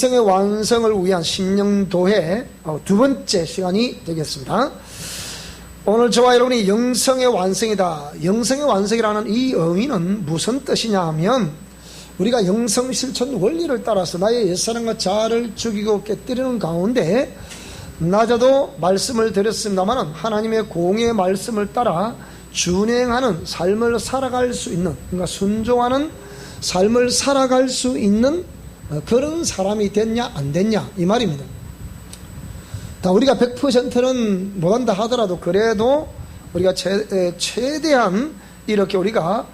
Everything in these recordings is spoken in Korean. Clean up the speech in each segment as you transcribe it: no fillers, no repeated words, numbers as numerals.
영성의 완성을 위한 심령도회 두 번째 시간이 되겠습니다. 오늘 저와 여러분이 영성의 완성이다. 영성의 완성이라는 이 의미는 무슨 뜻이냐 하면, 우리가 영성 실천 원리를 따라서 나의 옛사람과 자아를 죽이고 깨뜨리는 가운데, 낮에도 말씀을 드렸습니다만 하나님의 공의 말씀을 따라 준행하는 삶을 살아갈 수 있는, 그러니까 순종하는 삶을 살아갈 수 있는 그런 사람이 됐냐 안 됐냐 이 말입니다. 우리가 100%는 못한다 하더라도 그래도 우리가 최대한 이렇게 우리가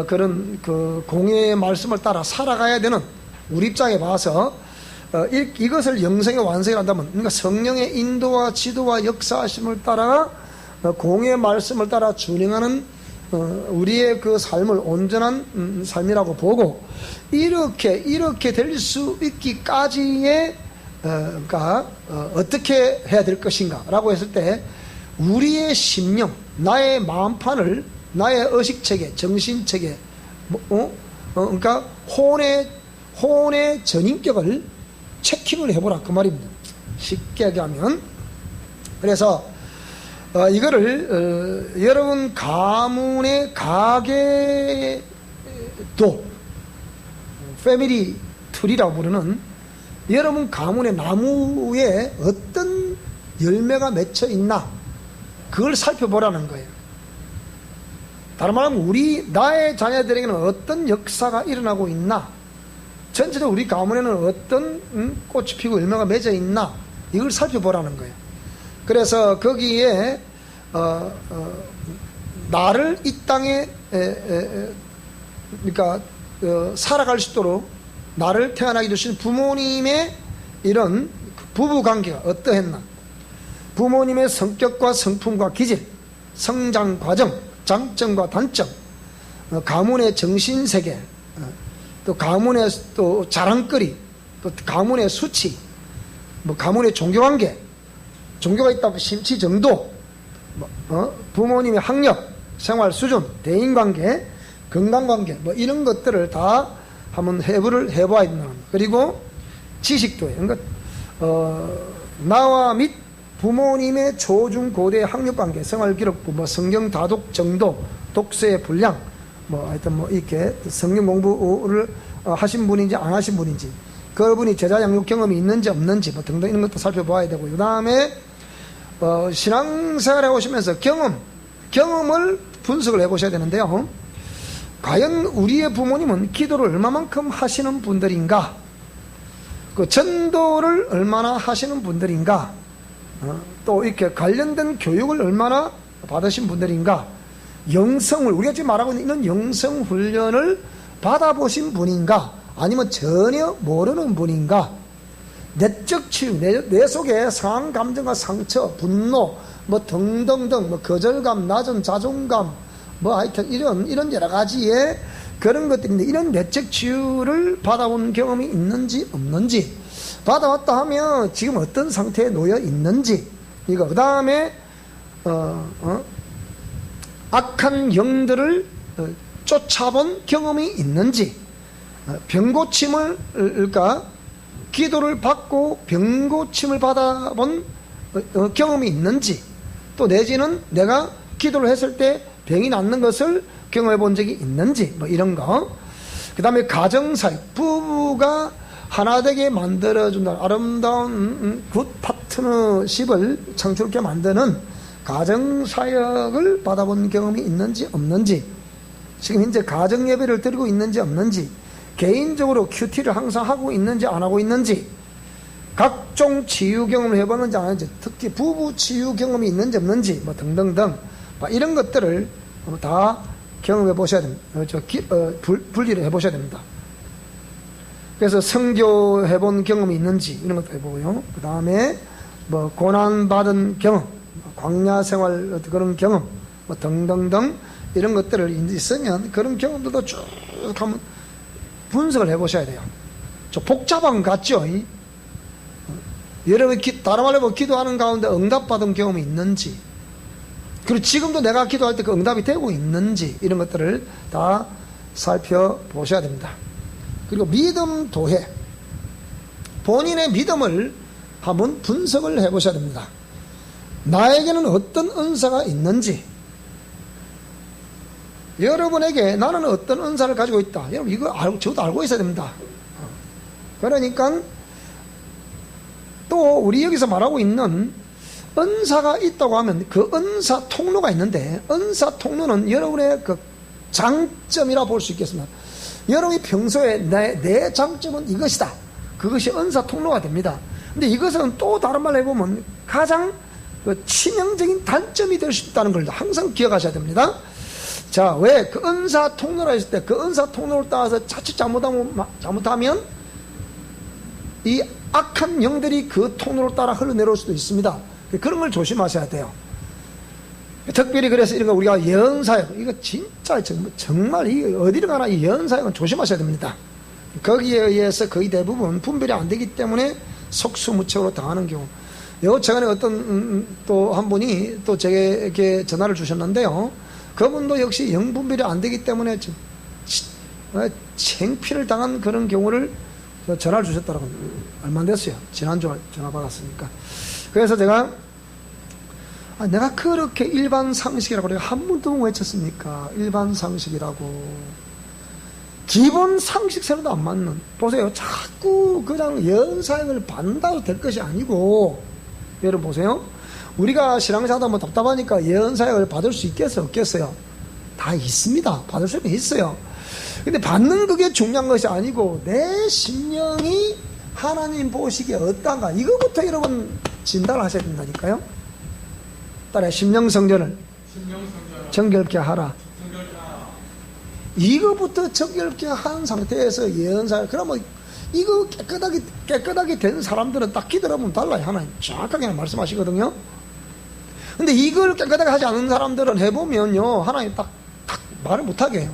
그런 그 공의의 말씀을 따라 살아가야 되는, 우리 입장에 봐서 이것을 영성의 완성이라 한다면, 그러니까 성령의 인도와 지도와 역사하심을 따라 공의의 말씀을 따라 준행하는 우리의 그 삶을 온전한 삶이라고 보고, 이렇게 될 수 있기까지의 그러니까 어떻게 해야 될 것인가 라고 했을 때, 우리의 심령, 나의 마음판을, 나의 의식체계, 정신체계, 그러니까 혼의 전인격을 체킹을 해보라 그 말입니다. 쉽게 얘기하면. 그래서 이거를 여러분 가문의 가계도 패밀리 트리라고 부르는, 여러분 가문의 나무에 어떤 열매가 맺혀 있나 그걸 살펴보라는 거예요. 다른 말하면 나의 자녀들에게는 어떤 역사가 일어나고 있나, 전체적으로 우리 가문에는 어떤 꽃이 피고 열매가 맺어 있나, 이걸 살펴보라는 거예요. 그래서 거기에 나를 이 땅에 그러니까 살아갈 수 있도록 나를 태어나게 주신 부모님의 이런 부부관계가 어떠했나, 부모님의 성격과 성품과 기질, 성장 과정, 장점과 단점, 가문의 정신세계, 또 가문의 또 자랑거리, 또 가문의 수치, 가문의 종교관계, 종교가 있다면 심취 정도, 부모님의 학력, 생활 수준, 대인관계, 건강관계, 이런 것들을 다 한번 해부를 해봐야 된다. 그리고 지식도예요. 그러니까 나와 및 부모님의 초중고대 학력관계, 생활기록부, 성경 다독 정도, 독서의 분량, 하여튼 이렇게 성경 공부를 하신 분인지 안 하신 분인지, 그분이 제자 양육 경험이 있는지 없는지 등등 이런 것도 살펴봐야 되고, 그 다음에 신앙생활에 오시면서 경험을 분석을 해보셔야 되는데요. 과연 우리의 부모님은 기도를 얼마만큼 하시는 분들인가, 그 전도를 얼마나 하시는 분들인가, 또 이렇게 관련된 교육을 얼마나 받으신 분들인가, 영성을, 우리가 지금 말하고 있는 영성 훈련을 받아보신 분인가, 아니면 전혀 모르는 분인가, 내적 치유, 내 속에 상한 감정과 상처, 분노, 등등등, 거절감, 낮은 자존감, 하여튼 이런 여러 가지의 그런 것들인데, 이런 내적 치유를 받아온 경험이 있는지 없는지, 받아왔다 하면 지금 어떤 상태에 놓여 있는지, 이거. 그 다음에 악한 영들을 쫓아본 경험이 있는지, 병고침을, 그러니까 기도를 받고 병고침을 받아본 경험이 있는지, 또 내지는 내가 기도를 했을 때 병이 낫는 것을 경험해 본 적이 있는지, 이런 거. 그 다음에 가정사역, 부부가 하나 되게 만들어준다는 아름다운 굿 파트너십을 창출케 만드는 가정사역을 받아본 경험이 있는지 없는지, 지금 현재 가정예배를 드리고 있는지 없는지, 개인적으로 큐티를 항상 하고 있는지 안 하고 있는지, 각종 치유 경험을 해봤는지 안 하는지, 특히 부부 치유 경험이 있는지 없는지, 등등등 이런 것들을 다 경험해 보셔야 됩니다. 분리를 해 보셔야 됩니다. 그래서 선교 해본 경험이 있는지 이런 것도 해보고요. 그 다음에 고난 받은 경험, 광야 생활 그런 경험, 등등등 이런 것들을 있으면 그런 경험들도 쭉 한번 분석을 해 보셔야 돼요. 좀 복잡한 것 같죠? 여러분 다른 말로 기도하는 가운데 응답받은 경험이 있는지, 그리고 지금도 내가 기도할 때 그 응답이 되고 있는지, 이런 것들을 다 살펴보셔야 됩니다. 그리고 믿음 도회, 본인의 믿음을 한번 분석을 해보셔야 됩니다. 나에게는 어떤 은사가 있는지, 여러분에게 나는 어떤 은사를 가지고 있다. 여러분 이거 저도 알고 있어야 됩니다. 그러니까 또 우리 여기서 말하고 있는 은사가 있다고 하면 그 은사 통로가 있는데, 은사 통로는 여러분의 그 장점이라 볼 수 있겠습니다. 여러분이 평소에 내 장점은 이것이다. 그것이 은사 통로가 됩니다. 근데 이것은 또 다른 말로 해보면 가장 그 치명적인 단점이 될 수 있다는 걸 항상 기억하셔야 됩니다. 자, 왜 그 은사 통로라 했을 때 그 은사 통로를 따라서 자칫 잘못하면 이 악한 영들이 그 통로를 따라 흘러내려올 수도 있습니다. 그런 걸 조심하셔야 돼요. 특별히 그래서 이런 거 우리가 예언사역, 이거 진짜 정말 이 어디를 가나 이 예언사역은 조심하셔야 됩니다. 거기에 의해서 거의 대부분 분별이 안 되기 때문에 속수무책으로 당하는 경우. 요 최근에 어떤 또 한 분이 또 제게 전화를 주셨는데요. 그분도 역시 영분별이 안 되기 때문에 창피를 당한 그런 경우를 전화를 주셨더라고요. 얼마 안 됐어요. 지난주에 전화 받았으니까. 그래서 제가 내가 그렇게 일반 상식이라고 내가 한 번도 외쳤습니까? 일반 상식이라고. 기본 상식세로도 안 맞는. 보세요. 자꾸 그냥 예언사역을 받는다고 될 것이 아니고, 여러분 보세요. 우리가 신앙생활하다 뭐 답답하니까 예언사역을 받을 수 있겠어요? 없겠어요? 다 있습니다. 받을 수는 있어요. 근데 받는 그게 중요한 것이 아니고 내 심령이 하나님 보시기에 어떤가, 이거부터 여러분 진단하셔야 된다니까요. 따라 심령성전을 정결케 하라. 이거부터 정결케 한 상태에서 예언사, 그러면 이거 깨끗하게 된 사람들은 딱 기도하면 달라요. 하나님 정확하게 말씀하시거든요. 근데 이걸 깨끗하게 하지 않은 사람들은 해보면요, 하나님 딱 말을 못하게 해요.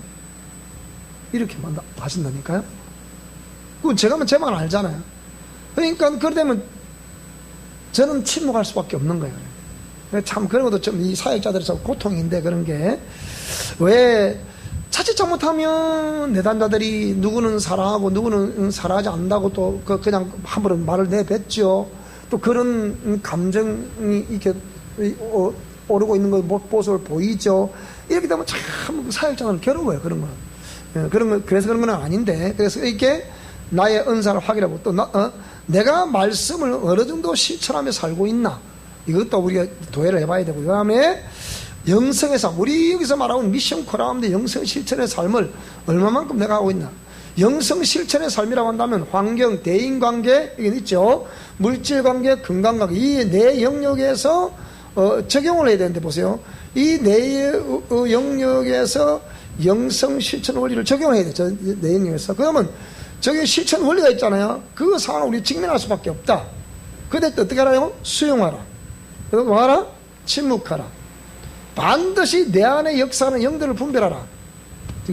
이렇게 하신다니까요. 그건 제가 제 말 알잖아요. 그러니까 그러면 저는 침묵할 수밖에 없는 거예요. 참 그런 것도 좀 이 사역자들에서 고통인데, 그런 게 왜 자칫 잘못하면 내담자들이 누구는 사랑하고 누구는 사랑하지 않는다고 또 그냥 함부로 말을 내뱉죠. 또 그런 감정이 이렇게 오르고 있는 모습을 보이죠. 이렇게 되면 참 사역자는 괴로워요. 그런 거는. 그래서 그런 건 아닌데, 그래서 이렇게 나의 은사를 확인하고 또 내가 말씀을 어느 정도 실천하며 살고 있나, 이것도 우리가 도회를 해봐야 되고, 그 다음에 영성의 삶, 우리 여기서 말하고 미션 코라함인데 영성 실천의 삶을 얼마만큼 내가 하고 있나. 영성 실천의 삶이라고 한다면 환경, 대인관계, 이게 있죠. 물질관계, 건강관계, 이 네 영역에서 적용을 해야 되는데, 보세요. 이 네 영역에서 영성 실천 원리를 적용을 해야 돼. 저 네 영역에서. 그러면 저기 실천 원리가 있잖아요. 그 상황을 우리 직면할 수밖에 없다. 그때 어떻게 하라요? 수용하라. 그리고 뭐 하라? 침묵하라. 반드시 내 안에 역사하는 영들을 분별하라.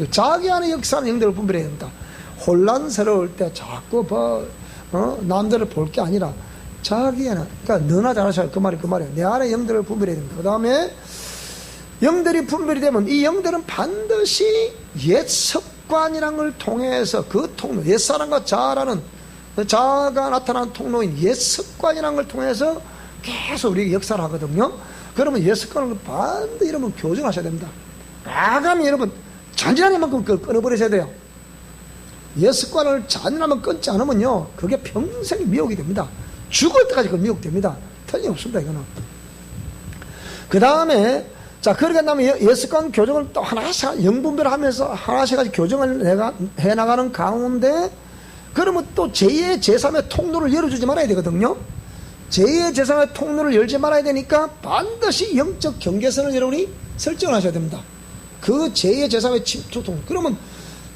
자기 안에 역사하는 영들을 분별해야 된다. 혼란스러울 때 자꾸 남들을 볼 게 아니라 자기 안에, 그러니까 너나 잘하셔야 그 말이에요. 내 안에 영들을 분별해야 됩니다. 그 다음에 영들이 분별이 되면 이 영들은 반드시 옛 습관이라는 걸 통해서 그 통로, 옛사람과 자아라는, 자아가 나타나는 통로인 옛 습관이라는 걸 통해서 계속 우리에게 역사를 하거든요. 그러면 옛 습관을 반드시 여러분 교정하셔야 됩니다. 나가면 여러분 잔인하게만큼 끊어버리셔야 돼요. 옛 습관을 잔인하면 끊지 않으면요, 그게 평생 미혹이 됩니다. 죽을 때까지 그 미혹됩니다. 틀림없습니다. 이거는. 그 다음에 자, 그러게 나면 옛 습관 교정을 또 하나씩 영분별하면서 하나씩 교정을 해나가는 가운데, 그러면 또 제2의 제3의 통로를 열어주지 말아야 되거든요. 제2의 제3의 통로를 열지 말아야 되니까 반드시 영적 경계선을 여러분이 설정을 하셔야 됩니다. 그 제2의 제3의 침투 통로. 그러면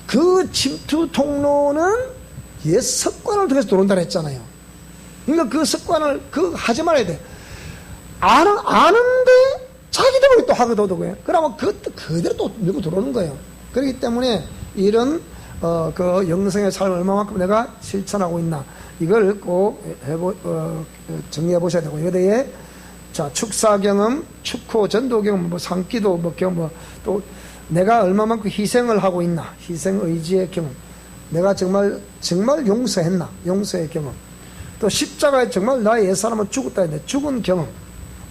그 침투 통로는 옛 습관을 통해서 들어온다 했잖아요. 그러니까 그 습관을 하지 말아야 돼. 아는데 자기도 또 하게 되고요. 그러면 그대로 또 밀고 들어오는 거예요. 그렇기 때문에 이런 그 영성의 삶을 얼마만큼 내가 실천하고 있나, 이걸 꼭 정리해 보셔야 되고, 여기에 대해 자, 축사 경험, 축호, 전도 경험, 상기도 경험, 또 내가 얼마만큼 희생을 하고 있나, 희생 의지의 경험, 내가 정말 용서했나, 용서의 경험, 또 십자가에 정말 나의 옛사람은 죽었다 했는데 죽은 경험,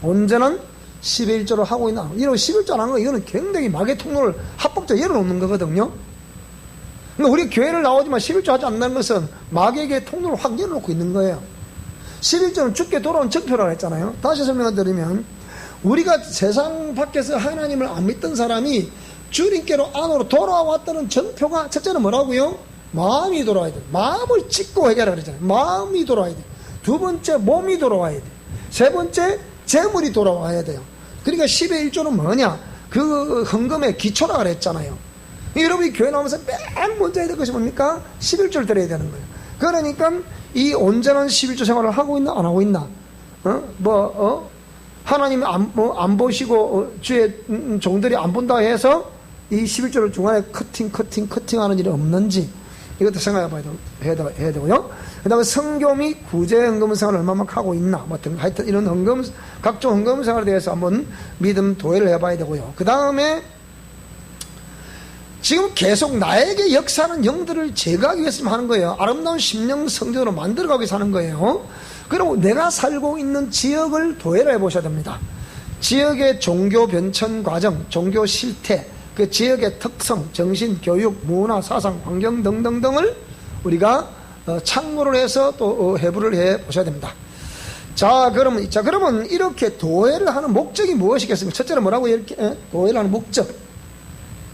온전한 11조를 하고 있나. 이런 11조 안 한 거, 이거는 굉장히 마귀의 통로를 합법적으로 열어놓는 거거든요. 그러니까 우리 교회를 나오지만 11조 하지 않는 것은 마귀에게 통로를 확 열어놓고 있는 거예요. 11조는 죽게 돌아온 증표라고 했잖아요. 다시 설명을 드리면, 우리가 세상 밖에서 하나님을 안 믿던 사람이 주님께로 안으로 돌아왔다는 증표가, 첫째는 뭐라고요? 마음이 돌아와야 돼. 마음을 찢고 해결하라 그랬잖아요. 마음이 돌아와야 돼. 두 번째, 몸이 돌아와야 돼. 세 번째, 재물이 돌아와야 돼요. 그러니까 10의 1조는 뭐냐? 그 헌금의 기초라 그랬잖아요. 여러분이 교회 나오면서 맨 먼저 해야 될 것이 뭡니까? 11조를 드려야 되는 거예요. 그러니까 이 온전한 11조 생활을 하고 있나 안 하고 있나? 하나님 안 보시고 주의 종들이 안 본다 해서 이 11조를 중간에 커팅하는 일이 없는지, 이것도 생각해 해야 되고요. 그 다음에 성교 및 구제 헌금 생활을 얼마만큼 하고 있나, 뭐 등, 하여튼 이런 각종 헌금 생활에 대해서 한번 믿음 도회를 해봐야 되고요. 그 다음에 지금 계속 나에게 역사하는 영들을 제거하기 위해서 하는 거예요. 아름다운 심령 성전으로 만들어가기 위해서 하는 거예요. 그리고 내가 살고 있는 지역을 도회를 해보셔야 됩니다. 지역의 종교 변천 과정, 종교 실태, 그 지역의 특성, 정신, 교육, 문화, 사상, 환경 등등등을 우리가 참고를 해서 또 해부를 해 보셔야 됩니다. 자, 그러면 이렇게 도회를 하는 목적이 무엇이겠습니까? 첫째는 뭐라고 이렇게 도회를 하는 목적.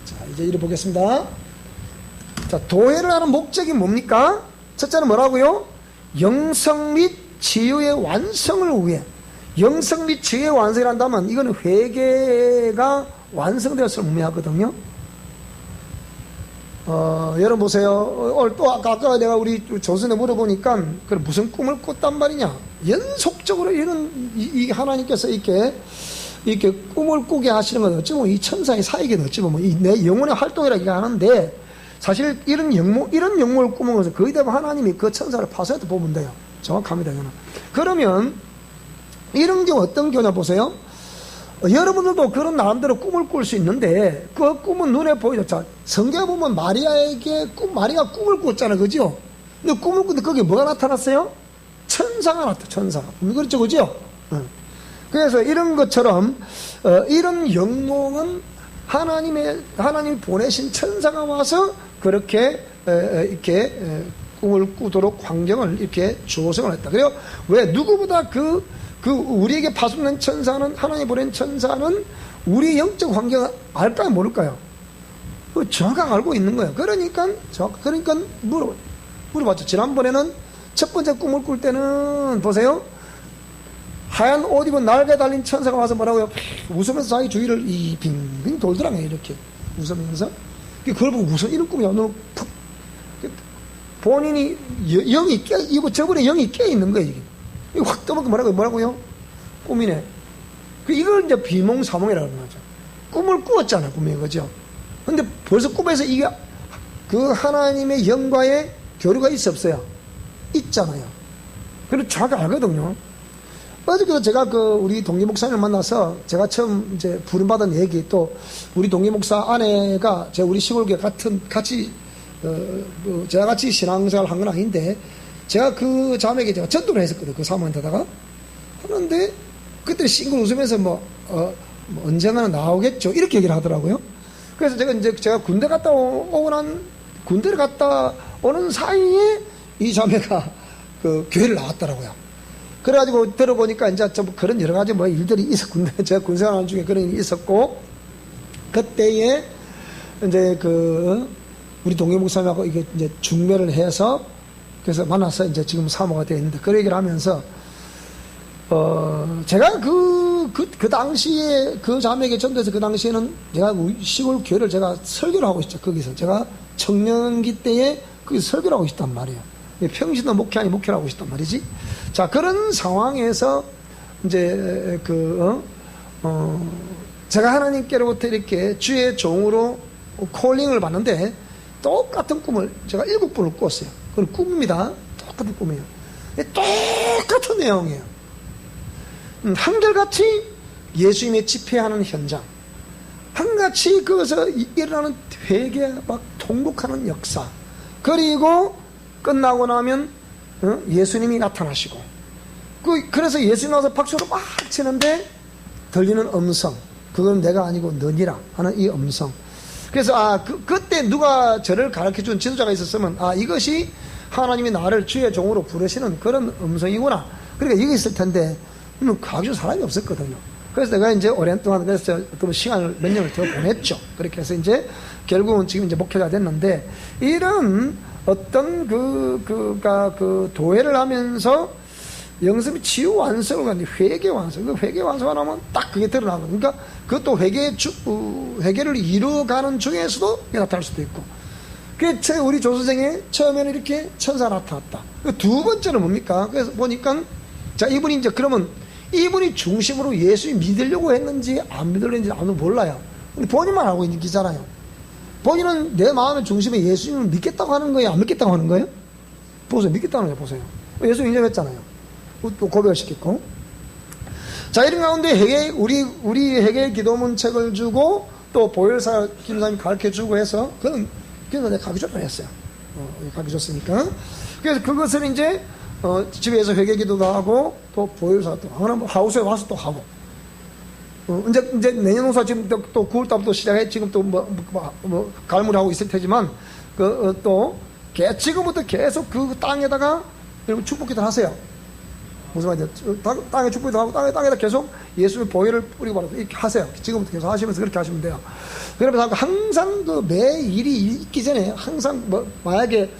자, 이제 이를 보겠습니다. 자, 도회를 하는 목적이 뭡니까? 첫째는 뭐라고요? 영성 및 치유의 완성을 위해. 영성 및 치유의 완성이란다면 이거는 회개가 완성되었을 의미하거든요. 여러분 보세요. 오늘 또 아까 내가 우리 조선에 물어보니까 그래 무슨 꿈을 꿨단 말이냐. 연속적으로 이 하나님께서 이렇게 꿈을 꾸게 하시는 건 어찌 보면 이 천사의 사역에 어찌 보면 내 영혼의 활동이라고 하는데, 사실 이런 영혼을 꾸는 것은 거의 대부분 하나님이 그 천사를 파쇄해서 보면 돼요. 정확합니다. 이거는. 그러면 이런 경우 어떤 경우냐 보세요. 여러분들도 그런 나름대로 꿈을 꿀 수 있는데 그 꿈은 눈에 보이죠. 자, 성경에 보면 마리아가 꿈을 꿨잖아요. 그죠? 근데 꿈을 꿨는데 거기에 뭐가 나타났어요? 천사가 나타났다. 천사. 그렇죠. 그죠? 그래서 이런 것처럼 이런 영몽은 하나님이 보내신 천사가 와서 그렇게 이렇게 꿈을 꾸도록 환경을 이렇게 조성을 했다. 그래요. 왜? 누구보다 우리에게 파송된 천사는, 하나님 보낸 천사는 우리의 영적 환경을 알까요? 모를까요? 정확하게 알고 있는 거예요. 그러니까 물어봤죠. 지난번에는 첫 번째 꿈을 꿀 때는 보세요. 하얀 옷 입은 날개 달린 천사가 와서 뭐라고요? 웃으면서 자기 주위를 빙빙 돌더라고요. 이렇게 웃으면서. 그걸 보고 무슨 이런 꿈이야. 너 푹. 본인이 영이 저번에 영이 깨있는 거예요. 이게 확 떠먹고 뭐라고요? 꿈이네. 이걸 이제 비몽사몽이라고 하는 거죠. 꿈을 꾸었잖아요. 꿈이 그죠? 근데 벌써 꿈에서 이게 그 하나님의 영과의 교류가 있어 없어요? 있잖아요. 그리고 정확히 알거든요. 어저께도 제가 우리 동기 목사님을 만나서 제가 처음 이제 부름받은 얘기, 또 우리 동기 목사 아내가 우리 시골교회 같이 제가 같이 신앙생활을 한 건 아닌데, 제가 그 자매에게 제가 전도를 했었거든요. 그 사모한테다가. 하는데, 그때 싱글 웃으면서 언젠가는 나오겠죠. 이렇게 얘기를 하더라고요. 그래서 제가 군대를 갔다 오는 사이에 이 자매가 교회를 나왔더라고요. 그래가지고 들어보니까 이제 좀 그런 여러 가지 일들이 있었군데, 제가 군생활하는 중에 그런 일이 있었고, 그때에 이제 우리 동기 목사님하고 이게 이제 중매를 해서 그래서 만나서 이제 지금 사모가 되어 있는데, 그 얘기를 하면서 제가 그 당시에 그 자매에게 전도해서 그 당시에는 제가 시골 교회를 제가 설교를 하고 있죠. 거기서 제가 청년기 때에 거기서 설교를 하고 있단 말이에요. 평신도 목회 아니 목회를 하고 있단 말이지. 자, 그런 상황에서 이제 제가 하나님께로부터 이렇게 주의 종으로 콜링을 받는데, 똑같은 꿈을 제가 7번을 꿨어요. 그건 꿈입니다. 똑같은 꿈이에요. 똑같은 내용이에요. 한결같이 예수님의 집회하는 현장, 한같이 그것에서 일어나는 되게 막 통곡하는 역사, 그리고 끝나고 나면 예수님이 나타나시고, 그래서 예수님 나와서 박수를 막 치는데 들리는 음성, 그건 내가 아니고 너니라 하는 이 음성. 그래서 그때 누가 저를 가르쳐준 지도자가 있었으면 이것이 하나님이 나를 주의 종으로 부르시는 그런 음성이구나, 그러니까 이게 있을 텐데 가르쳐 사람이 없었거든요. 그래서 내가 이제 오랜 동안 그래서 어떤 시간을 몇 년을 더 보냈죠. 그렇게 해서 이제 결국은 지금 이제 목회가 됐는데, 이런 어떤 그 도회를 하면서 영성이 치유 완성을 가는데 회개 완성, 그 회개 완성을 하면 딱 그게 드러나거든요. 그러니까 그것도 회개를 이루어가는 중에서도 나타날 수도 있고. 그래서 우리 조선생에 처음에는 이렇게 천사가 나타났다. 두 번째는 뭡니까? 그래서 보니까 자, 이분이 이제 그러면 이분이 중심으로 예수님 믿으려고 했는지 안 믿으려고 했는지 아무도 몰라요. 본인만 알고 있는 기잖아요. 본인은 내 마음의 중심에 예수님을 믿겠다고 하는 거예요, 안 믿겠다고 하는 거예요? 보세요. 믿겠다고 하는 거예요. 보세요. 예수 인정했잖아요. 또 고백을 시켰고. 자, 이런 가운데 우리 회개 기도문 책을 주고 또 보혈사 김사님이 가르쳐 주고 해서 그래서 내가 가기 전에 했어요. 가기 줬으니까. 그래서 그것을 이제 집에서 회개 기도도 하고 또 보혈사도 하고 하우스에 와서 또 하고. 이제 내년 농사 지금 또 9월달부터 시작해 지금 또 갈무리하고 있을 테지만 또 지금부터 계속 그 땅에다가 여러분 축복기도 하세요. 무슨 말이죠? 땅에 축복기도 하고 땅에다 계속 예수의 보혈을 뿌리고 말아서 이렇게 하세요. 지금부터 계속 하시면서 그렇게 하시면 돼요. 그러면서 항상 매 일이 있기 전에 항상 만약에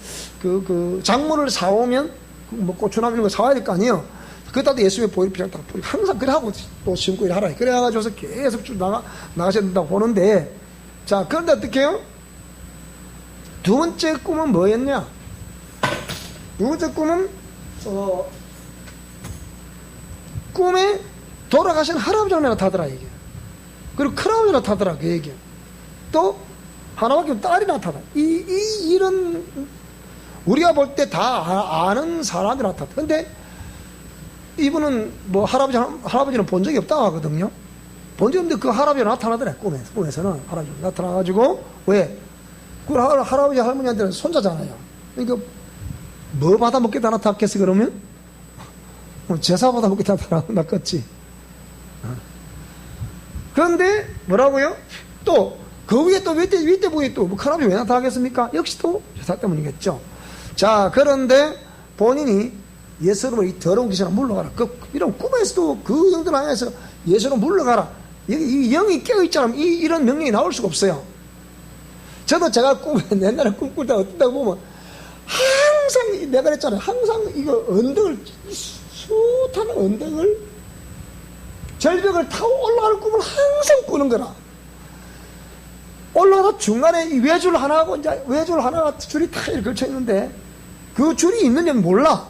그 작물을 사오면 고추나무 이런 거 사와야 될 거 아니에요. 그것도 예수의 보혈 피를 딱 뿌리고 항상 그래 하고 또 심고 일 하라. 그래가지고서 계속 쭉 나가셔야 된다고 보는데, 자, 그런데 어떻게 해요? 두 번째 꿈은 뭐였냐? 두 번째 꿈은 꿈에 돌아가신 할아버지가 나타나더라 이게. 그리고 큰아버지가 나타나더라 그 얘기. 또 하나밖에 딸이 나타나. 이런 우리가 볼 때 다 아는 사람이 나타나. 근데 이분은 할아버지는 본 적이 없다고 하거든요. 본 적이 없는데 그 할아버지가 나타나더래. 꿈에서는 할아버지가 나타나가지고, 왜? 그 할아버지 할머니한테는 손자잖아요. 그러니까 뭐 받아먹겠다 나타났겠어 그러면? 제사 받아먹겠다 나타났겠지. 그런데 뭐라고요? 또 그 위에 또 윗대 부위에 또 할아버지 왜 나타나겠습니까? 역시 또 제사 때문이겠죠. 자, 그런데 본인이 예수로 이 더러운 귀신아 물러가라. 이런 꿈에서도 그 영들 안에서 예수로 물러가라. 이 영이 깨어있잖아. 이런 명령이 나올 수가 없어요. 저도 제가 옛날에 꿈꿀 때 어떤다고 보면 항상 내가 그랬잖아요. 항상 이거 언덕을, 숱한 언덕을, 절벽을 타고 올라가는 꿈을 항상 꾸는 거라. 올라가서 중간에 이 외줄 하나하고 이제 외줄 하나가 줄이 다 이렇게 걸쳐 있는데 그 줄이 있는지 몰라.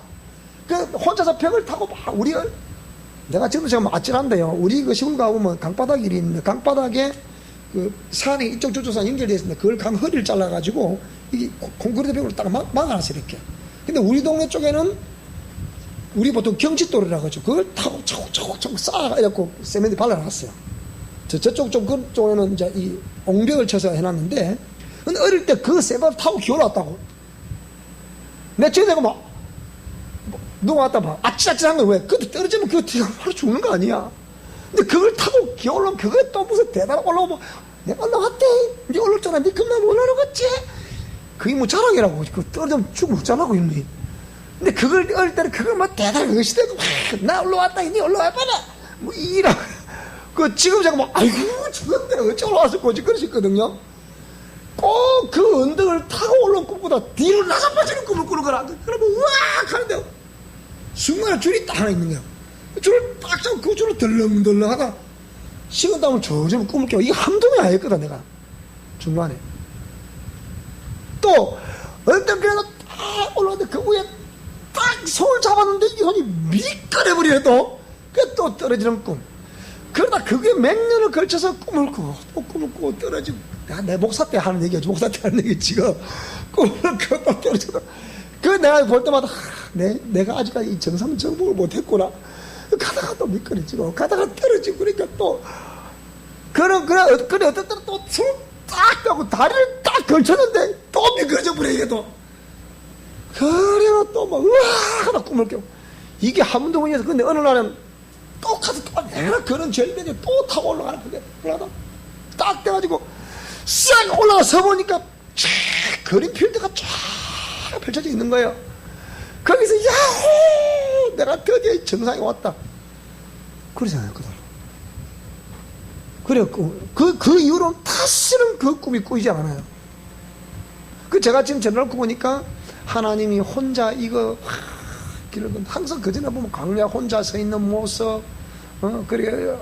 그 혼자서 벽을 타고 막 내가 지금도 제가 아찔한데요. 우리 그 시골 가보면 강바닥 일이 있는데 강바닥에 그 산이 이쪽 저쪽 산 연결되어 있습니다. 그걸 강 허리를 잘라가지고 이게 콘크리트 벽으로 딱 막아놨어요 이렇게. 근데 우리 동네 쪽에는 우리 보통 경치도로라고 하죠. 그걸 타고 차곡차곡 쌓아갖고 세멘트 발라놨어요. 저쪽 쪽에는 이제 이 옹벽을 쳐서 해놨는데, 근데 어릴 때 그 세발 타고 기어올랐다고. 내 집에 내가 누가 왔다 봐. 아찔아찔한 거 왜? 그때 떨어지면 그거 바로 죽는 거 아니야. 근데 그걸 타고 기어올라면 그게 또 무슨 대단한 올라오면 내가 올라갔대. 니 올랐잖아. 니 금방 올라오겠지? 그게 뭐 자랑이라고. 그 떨어지면 죽으면 자라고 있니. 근데 그걸 어릴 때는 그걸 막 대단한 것이 되고 나 올라왔다. 니 올라와봐라. 뭐 이라고. 지금 제가 아이고 죽었네. 어찌 올라와서 꼬지 그러셨거든요. 꼭 그 언덕을 타고 올라온 꿈보다 뒤로 나가빠지는 꿈을 꾸는 거라. 그러면 으악 하는데 순간에 줄이 딱 하나 있는 거야. 줄을 딱 잡고 그 줄을 덜렁덜렁 하다 식은 다음에 저절로 꿈을 깨고 이게 한두 번이 아니었거든 내가 중간에. 또 어떤 그래도 딱 올라왔는데 그 위에 딱 손을 잡았는데 이 손이 미끌어버리네 또. 그게 또 떨어지는 꿈. 그러다 그게 몇 년을 걸쳐서 꿈을 꾸고 또 꿈을 꾸고 떨어지고. 내 목사 때 하는 얘기였지. 목사 때 하는 얘기 지금 꿈을 꾸고 또 떨어지고. 그 내가 볼 때마다 내가 아직까지 이 정삼 정복을 못했구나. 가다가 또 미끄러지고 가다가 떨어지고 그러니까 또 그래 어떤 때는 또 손 딱 하고 다리를 딱 걸쳤는데 또 미끄러져 버려 이게 또. 그래 그러면 또 막 으아 하다 꿈을 깨고 이게 한 번도 못 이어서. 근데 어느 날은 똑같이 또 내가 그런 절벽에 또 타고 올라가는 그게 올라가다 딱 돼가지고 싹 올라가서 보니까 쫙 그린 필드가 쫙 펼쳐져 있는 거예요. 거기서 야호 내가 드디어 정상에 왔다 그러지 않았거든. 그래갖고 그 이후로는 다시는 그 꿈이 꾸이지 않아요. 제가 지금 전화를 꾸보니까 하나님이 혼자 이거 길을 항상 그 전에 보면 광야 혼자 서 있는 모습, 그리고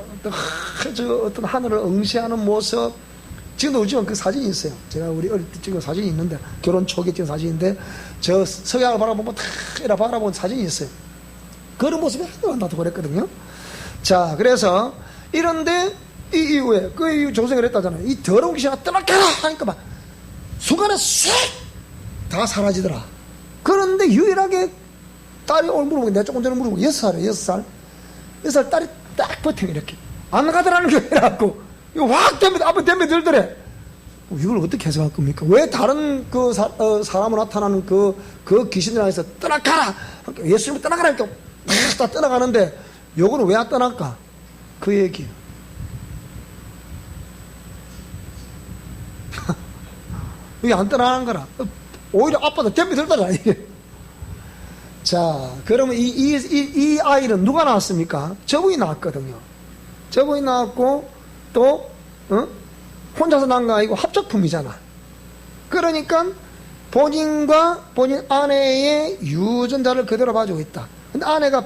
어떤 하늘을 응시하는 모습. 지금도 우지만 그 사진이 있어요. 제가 우리 어릴 때 찍은 사진이 있는데, 결혼 초기에 찍은 사진인데, 저 석양을 바라보면 탁 이렇게 바라본 사진이 있어요. 그런 모습이 한동안 나도 그랬거든요. 자, 그래서 이런데 이 이후에 그 이후 조성을 했다잖아요. 이 더러운 귀신아 떠나가라 하니까 막 순간에 싹 다 사라지더라. 그런데 유일하게 딸이 오늘 물어보고, 내가 조금 전에 물어보고 6살이에요. 6살 딸이 딱 버텨 이렇게 안 가더라는 게 해갖고 이거 확 앞에 덤벼 들더래. 이걸 어떻게 해석할 겁니까? 왜 다른 그 사람으로 나타나는 그 귀신이라 해서 떠나가라, 예수님이 떠나가라 하니까 다 떠나가는데 요거는 왜 안 떠날까? 그 얘기예요. 이게 안 떠나는 거라. 오히려 아빠도 덤벼 들더라 이게. 자, 그러면 이 아이는 누가 낳았습니까? 저분이 낳았거든요. 저분이 낳았고, 또, 혼자서 낳은 거 아니고 합작품이잖아. 그러니까, 본인과 본인 아내의 유전자를 그대로 봐주고 있다. 근데 아내가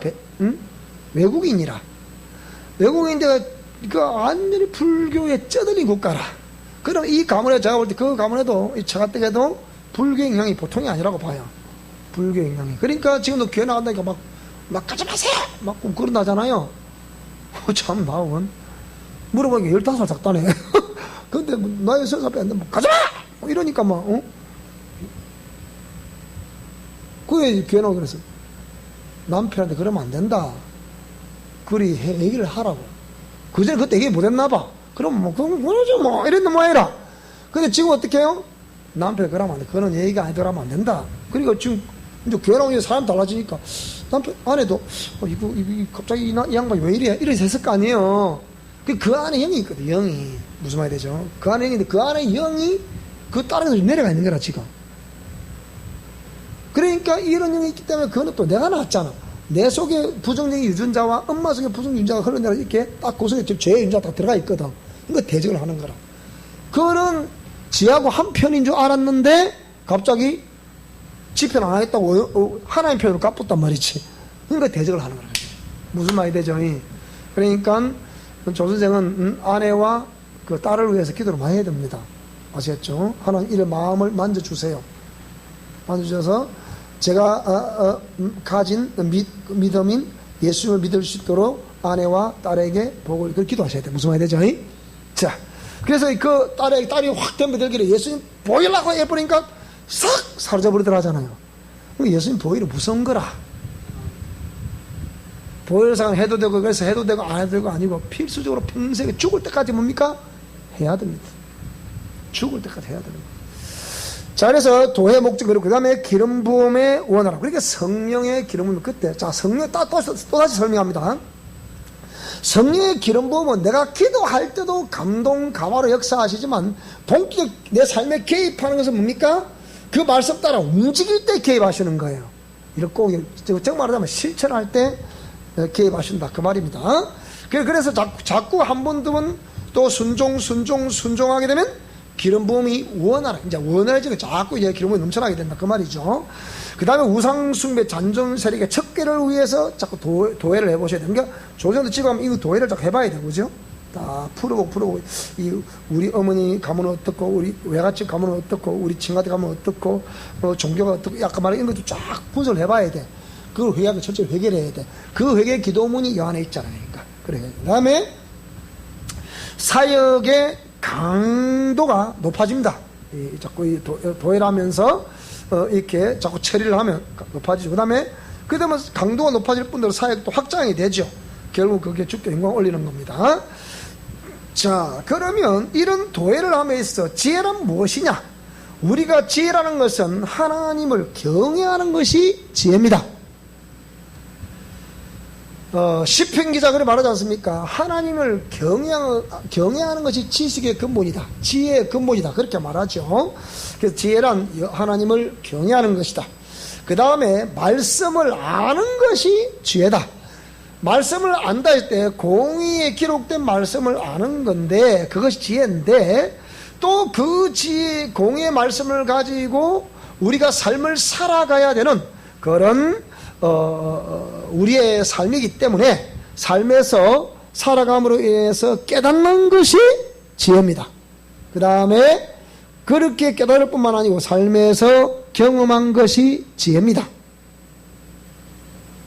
외국인이라. 외국인인데, 완전히 불교에 쩌들린 국가라. 그럼 이 가문에, 제가 볼 때 그 가문에도, 이 처가댁에도 불교 영향이 보통이 아니라고 봐요. 불교 영향이. 그러니까 지금도 교회 나간다니까 막 가지 마세요! 막 그런다잖아요. 참, 나온. 물어보니까 15살 작다네. 근데 나이 6살 뺐는데, 가지 마! 이러니까 막, 그게 교회 나오고 그랬어. 남편한테 그러면 안 된다. 그리 얘기를 하라고. 그전에 그때 얘기 못했나봐. 그럼 뭐, 그러지 뭐, 이랬는 모양이라. 근데 지금 어떻게 해요? 남편이 그러면 안 돼. 그거는 얘기가 아니더라면 안 된다. 그러니까 지금, 이제 교회 나오니까 사람 달라지니까, 남편, 아내도, 이거, 갑자기 이 양반이 왜 이래? 이래서 했을 거 아니에요. 그 안에 영이 있거든, 영이. 무슨 말이 되죠? 그 안에 영인데, 그 안에 영이 그 다른 데서 내려가 있는 거라, 지금. 그러니까 이런 영이 있기 때문에 그거는 또 내가 낳았잖아. 내 속에 부정적인 유전자와 엄마 속에 부정적인 유전자가 흘러내려 이렇게 딱 그 속에 죄의 유전자가 딱 들어가 있거든. 그거 대적을 하는 거라. 그거는 지하고 한 편인 줄 알았는데 갑자기 지 편 안 하겠다고 하나님 편으로 까붙단 말이지. 그러니까 대적을 하는 거라. 무슨 말이 되죠? 그러니까 조 선생은 아내와 그 딸을 위해서 기도를 많이 해야 됩니다. 아시겠죠? 하나님 이런 마음을 만져주세요. 만져주셔서 제가 가진 믿음인 예수님을 믿을 수 있도록 아내와 딸에게 복을 기도하셔야 돼요. 무슨 말이 되죠? 자, 그래서 그 딸이 확 덤벼들기를 예수님 보이려고 해버리니까 싹 사라져버리더라 하잖아요. 예수님 보이는 무서운 거라. 보이는 상황 해도 되고, 그래서 해도 되고 안 해도 되고 아니고 필수적으로 평생에 죽을 때까지 뭡니까? 해야 됩니다. 죽을 때까지 해야 됩니다. 자, 그래서 도의 목적, 그리고 그 다음에 기름 부음의 원하라. 그러니까 성령의 기름 부음, 그때. 자, 성령, 또다시 설명합니다. 성령의 기름 부음은 내가 기도할 때도 감동, 감화로 역사하시지만, 본격 내 삶에 개입하는 것은 뭡니까? 그 말씀 따라 움직일 때 개입하시는 거예요. 이렇게, 정말 말하자면 실천할 때 개입하신다. 그 말입니다. 그래서 자꾸 한 번, 두 번 또 순종하게 되면 기름 부음이 원하라. 이제 원활해지는 자꾸 이제 기름 부음이 넘쳐나게 된다. 그 말이죠. 그 다음에 우상숭배, 잔존 세력의 척결을 위해서 자꾸 도회를 해보셔야 돼요. 그러니까 조선도 지금 이거 도회를 자꾸 해봐야 되고, 그죠? 다 풀고, 우리 어머니 가문은 어떻고, 우리 외갓집 가문은 어떻고, 우리 친가들 가문은 어떻고, 종교가 어떻고, 아까 말한 이런 것도 쫙 분석을 해봐야 돼. 그걸 회개하고 철저히 회개를 해야 돼. 그 회개 기도문이 이 안에 있잖아요. 그러니까. 그래. 그 다음에 사역의 강도가 높아집니다. 자꾸 도회를 하면서 이렇게 자꾸 처리를 하면 높아지죠. 그 다음에 강도가 높아질 뿐더러 사역도 확장이 되죠. 결국 그게 주께 영광 올리는 겁니다. 자, 그러면 이런 도회를 함에 있어 지혜란 무엇이냐? 우리가 지혜라는 것은 하나님을 경외하는 것이 지혜입니다. 시편 기자 그래 말하지 않습니까? 하나님을 경외하는 것이 지식의 근본이다. 지혜의 근본이다. 그렇게 말하죠. 그래서 지혜란 하나님을 경외하는 것이다. 그 다음에 말씀을 아는 것이 지혜다. 말씀을 안다 할 때 공의에 기록된 말씀을 아는 건데 그것이 지혜인데 또 그 지혜 공의의 말씀을 가지고 우리가 삶을 살아가야 되는 그런 우리의 삶이기 때문에 삶에서 살아감으로 인해서 깨닫는 것이 지혜입니다. 그 다음에 그렇게 깨달을 뿐만 아니고 삶에서 경험한 것이 지혜입니다.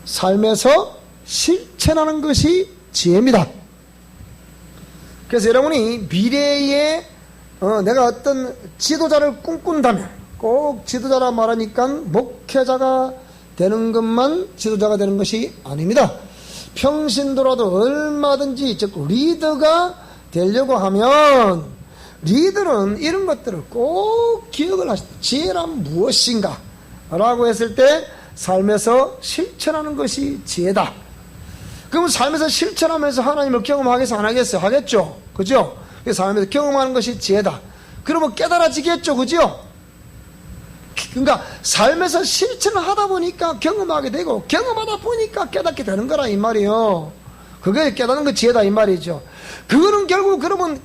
삶에서 실천하는 것이 지혜입니다. 그래서 여러분이 미래에 내가 어떤 지도자를 꿈꾼다면 꼭 지도자라 말하니까 목회자가 되는 것만 지도자가 되는 것이 아닙니다. 평신도라도 얼마든지 즉 리더가 되려고 하면 리더는 이런 것들을 꼭 기억을 하시다. 지혜란 무엇인가 라고 했을 때 삶에서 실천하는 것이 지혜다. 그러면 삶에서 실천하면서 하나님을 경험하겠어 안 하겠어요? 하겠죠. 그죠? 삶에서 경험하는 것이 지혜다. 그러면 깨달아지겠죠. 그죠? 그러니까 삶에서 실천을 하다 보니까 경험하게 되고 경험하다 보니까 깨닫게 되는 거라 이 말이에요. 그게 깨닫는 거 지혜다 이 말이죠. 그거는 결국 그러면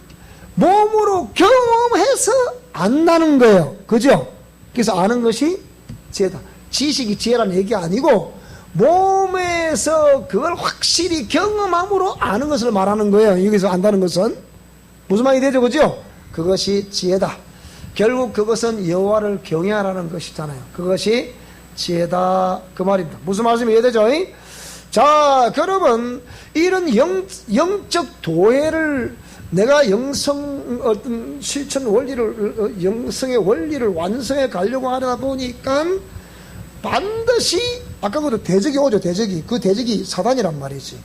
몸으로 경험해서 안다는 거예요. 그죠? 그래서 아는 것이 지혜다. 지식이 지혜라는 얘기 아니고 몸에서 그걸 확실히 경험함으로 아는 것을 말하는 거예요. 여기서 안다는 것은 무슨 말이 되죠? 그죠? 그것이 지혜다. 결국 그것은 여호와를 경외하라는 것이잖아요. 그것이 지혜다 그 말입니다. 무슨 말씀이 이해되죠? 자, 그러면 이런 영적 도회를 내가 영성 어떤 실천 원리를 영성의 원리를 완성해 가려고 하다 보니까 반드시 아까 그도 대적이 오죠. 대적이 그 대적이 사단이란 말이지.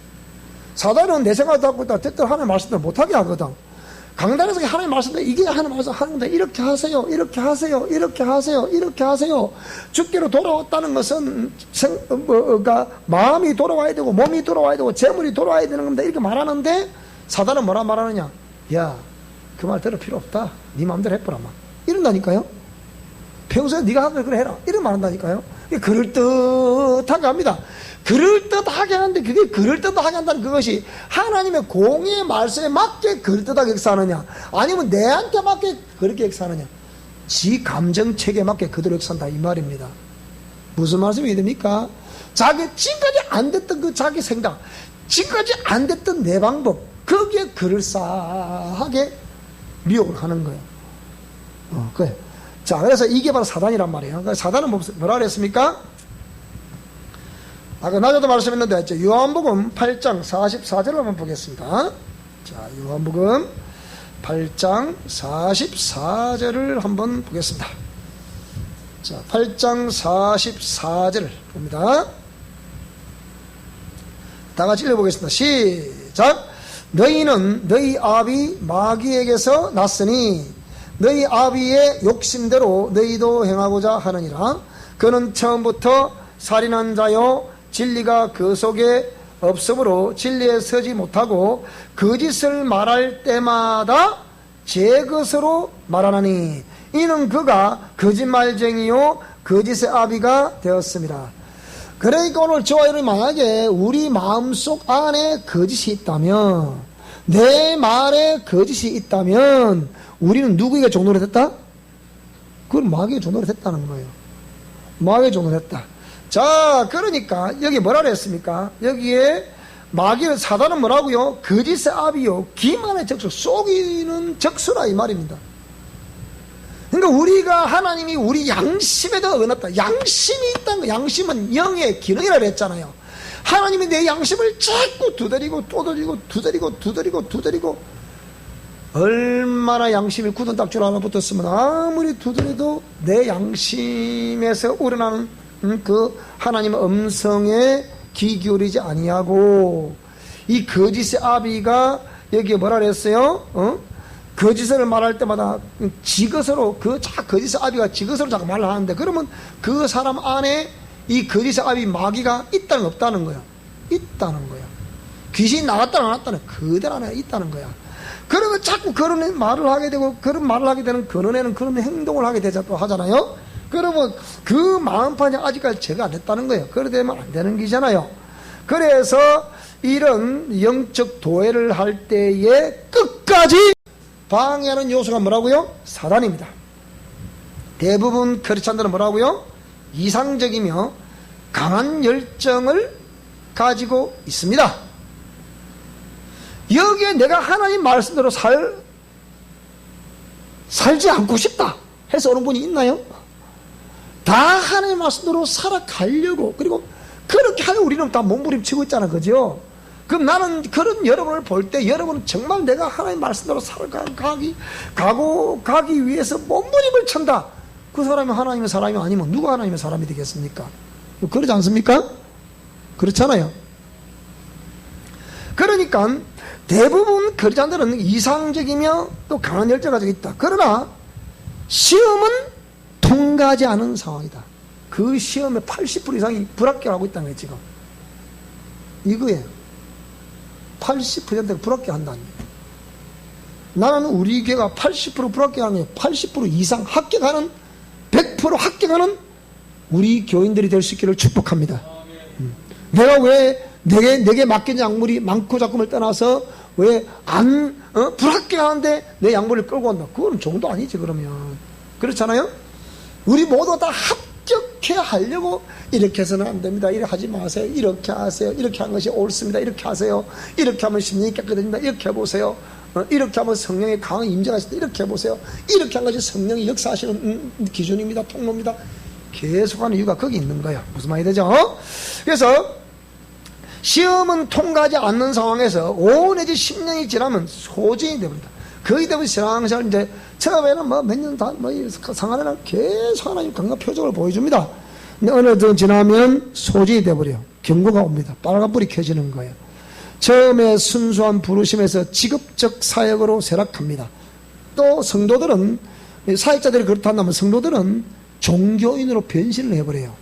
사단은 내 생각을 갖고 있다 뜻대로 하나님 말씀대로 못하게 하거든. 강단에서 하나님 말씀대로 이게 하나님 말씀 하는 건데 이렇게 하세요, 이렇게 하세요, 이렇게 하세요, 이렇게 하세요. 주께로 돌아왔다는 것은 그러니까 마음이 돌아와야 되고 몸이 돌아와야 되고 재물이 돌아와야 되는 겁니다. 이렇게 말하는데 사단은 뭐라 말하느냐? 야, 그 말 들을 필요 없다. 네 마음대로 해보라 막 이런다니까요. 평소에 네가 하는 대로 해라 이런 말 한다니까요. 그럴듯하게 합니다. 그럴듯하게 하는데 그게 그럴듯하게 한다는 그것이 하나님의 공의의 말씀에 맞게 그럴듯하게 역사하느냐 아니면 내한테 맞게 그렇게 역사하느냐 지 감정체계에 맞게 그대로 역사한다 이 말입니다. 무슨 말씀이 됩니까? 자기 지금까지 안 됐던 그 자기 생각 지금까지 안 됐던 내 방법 거기에 그럴싸하게 미혹을 하는 거예요. 그래. 자, 그래서 이게 바로 사단이란 말이에요. 그러니까 사단은 뭐라 그랬습니까? 아까 낮에도 말씀했는데 요한복음 8장 44절을 한번 보겠습니다. 자, 요한복음 8장 44절을 한번 보겠습니다. 자, 8장 44절을 봅니다. 다 같이 읽어보겠습니다. 시작. 너희는 너희 아비 마귀에게서 났으니 너희 아비의 욕심대로 너희도 행하고자 하느니라. 그는 처음부터 살인한 자요 진리가 그 속에 없으므로 진리에 서지 못하고 거짓을 말할 때마다 제 것으로 말하나니 이는 그가 거짓말쟁이요 거짓의 아비가 되었습니다. 그러니까 오늘 저와 여러분 만약에 우리 마음속 안에 거짓이 있다면 내 말에 거짓이 있다면 우리는 누구에게 종노릇 했다? 그건 마귀의 종노릇 했다는 거예요. 마귀의 종노릇 했다. 자, 그러니까 여기 뭐라 그랬습니까? 여기에 마귀의 사단은 뭐라고요? 거짓의 아비요 기만의 적수 속이는 적수라 이 말입니다. 그러니까 우리가 하나님이 우리 양심에다 얻었다. 양심이 있다는 거. 양심은 영의 기능이라 그랬잖아요. 하나님이 내 양심을 자꾸 두드리고 두드리고 얼마나 양심이 굳은 딱줄 하나 붙었으면 아무리 두드려도 내 양심에서 우러나는 그 하나님의 음성에 귀 기울이지 아니하고 이 거짓의 아비가 여기에 뭐라 그랬어요? 거짓을 말할 때마다 지것으로 거짓의 아비가 지것으로 자꾸 말을 하는데, 그러면 그 사람 안에 이 거짓의 아비 마귀가 있다는 없다는 거야? 있다는 거야. 귀신이 나갔다 나왔다는 그대로 안에 있다는 거야. 그러면 자꾸 그런 말을 하게 되고, 그런 말을 하게 되는 그런 애는 그런 행동을 하게 되자고 하잖아요. 그러면 그 마음판이 아직까지 제가 안 했다는 거예요. 그래 되면 안 되는 기잖아요. 그래서 이런 영적 도회를 할 때에 끝까지 방해하는 요소가 뭐라고요? 사단입니다. 대부분 크리스찬들은 뭐라고요? 이상적이며 강한 열정을 가지고 있습니다. 여기에 내가 하나님 말씀대로 살지 않고 싶다 해서 오는 분이 있나요? 다 하나님 말씀대로 살아가려고, 그리고 그렇게 하려 우리는 다 몸부림치고 있잖아, 그죠? 그럼 나는 그런 여러분을 볼 때 여러분은 정말 내가 하나님 말씀대로 살아가기 위해서 몸부림을 친다. 그 사람이 하나님의 사람이 아니면 누가 하나님의 사람이 되겠습니까? 그렇지 않습니까? 그렇잖아요. 그러니까 대부분 크리스찬들은 이상적이며 또 강한 열정을 가지고 있다. 그러나 시험은 통과하지 않은 상황이다. 그 시험의 80% 이상이 불합격하고 있다는 거예요, 지금. 이거예요. 80%가 불합격한다는 거예요. 나는 우리 교회가 80% 불합격하는 게 80% 이상 합격하는, 100% 합격하는 우리 교인들이 될 수 있기를 축복합니다. 내가 왜 내게 맡긴 약물이 많고 작음을 떠나서 왜 불합격하는데 내 약물을 끌고 온다. 그건 정도 아니지, 그러면. 그렇잖아요? 우리 모두 다 합격해 하려고 이렇게 해서는 안 됩니다. 이렇게 하지 마세요. 이렇게 하세요. 이렇게 하는 것이 옳습니다. 이렇게 하세요. 이렇게 하면 심령이 깨끗해집니다. 이렇게 해보세요. 이렇게 하면 성령의 강한 임재가 있을 때 이렇게 해보세요. 이렇게 한 것이 성령이 역사하시는 기준입니다. 통로입니다. 계속하는 이유가 거기 있는 거예요. 무슨 말이 되죠? 그래서 시험은 통과하지 않는 상황에서 5 내지 10년이 지나면 소진이 됩니다. 거의 대부분 신앙생활 이제 처음에는 몇 년 다 상안에는 계속 하나님 강한 표적을 보여줍니다. 근데 어느 정도 지나면 소진이 돼버려요. 경고가 옵니다. 빨간불이 켜지는 거예요. 처음에 순수한 부르심에서 직업적 사역으로 쇠락합니다. 또 성도들은, 사역자들이 그렇다면 성도들은 종교인으로 변신을 해버려요.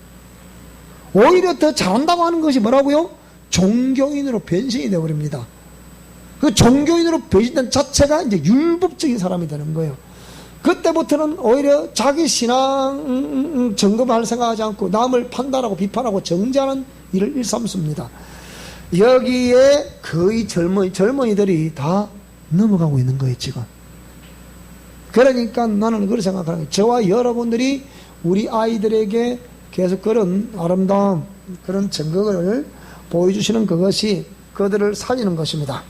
오히려 더 잘한다고 하는 것이 뭐라고요? 종교인으로 변신이 되어버립니다. 그 종교인으로 변신된 자체가 이제 율법적인 사람이 되는 거예요. 그때부터는 오히려 자기 신앙 점검할 생각하지 않고 남을 판단하고 비판하고 정죄하는 일을 일삼습니다. 여기에 거의 젊은이들이 다 넘어가고 있는 거예요, 지금. 그러니까 나는 그렇게 생각하는 거예요. 저와 여러분들이 우리 아이들에게 계속 그런 아름다운 그런 증거를 보여주시는 그것이 그들을 살리는 것입니다.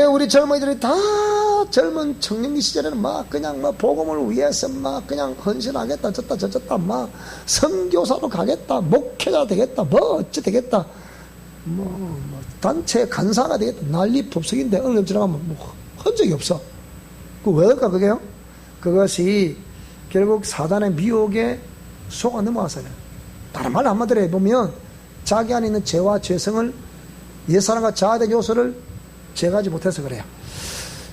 우리 젊은이들이 다 젊은 청년기 시절에는 그냥 복음을 위해서 그냥 헌신하겠다, 저쩌다, 선교사로 가겠다, 목회자 되겠다, 어찌 되겠다, 단체 간사가 되겠다, 난리법석인데 어느 날 지나가면 흔적이 없어. 왜 그럴까, 그게요? 그것이 결국 사단의 미혹에 속아 넘어가서요. 다른 말 한마디로 해보면 자기 안에 있는 죄와 죄성을, 옛사람과 자아된 요소를 제거하지 못해서 그래요.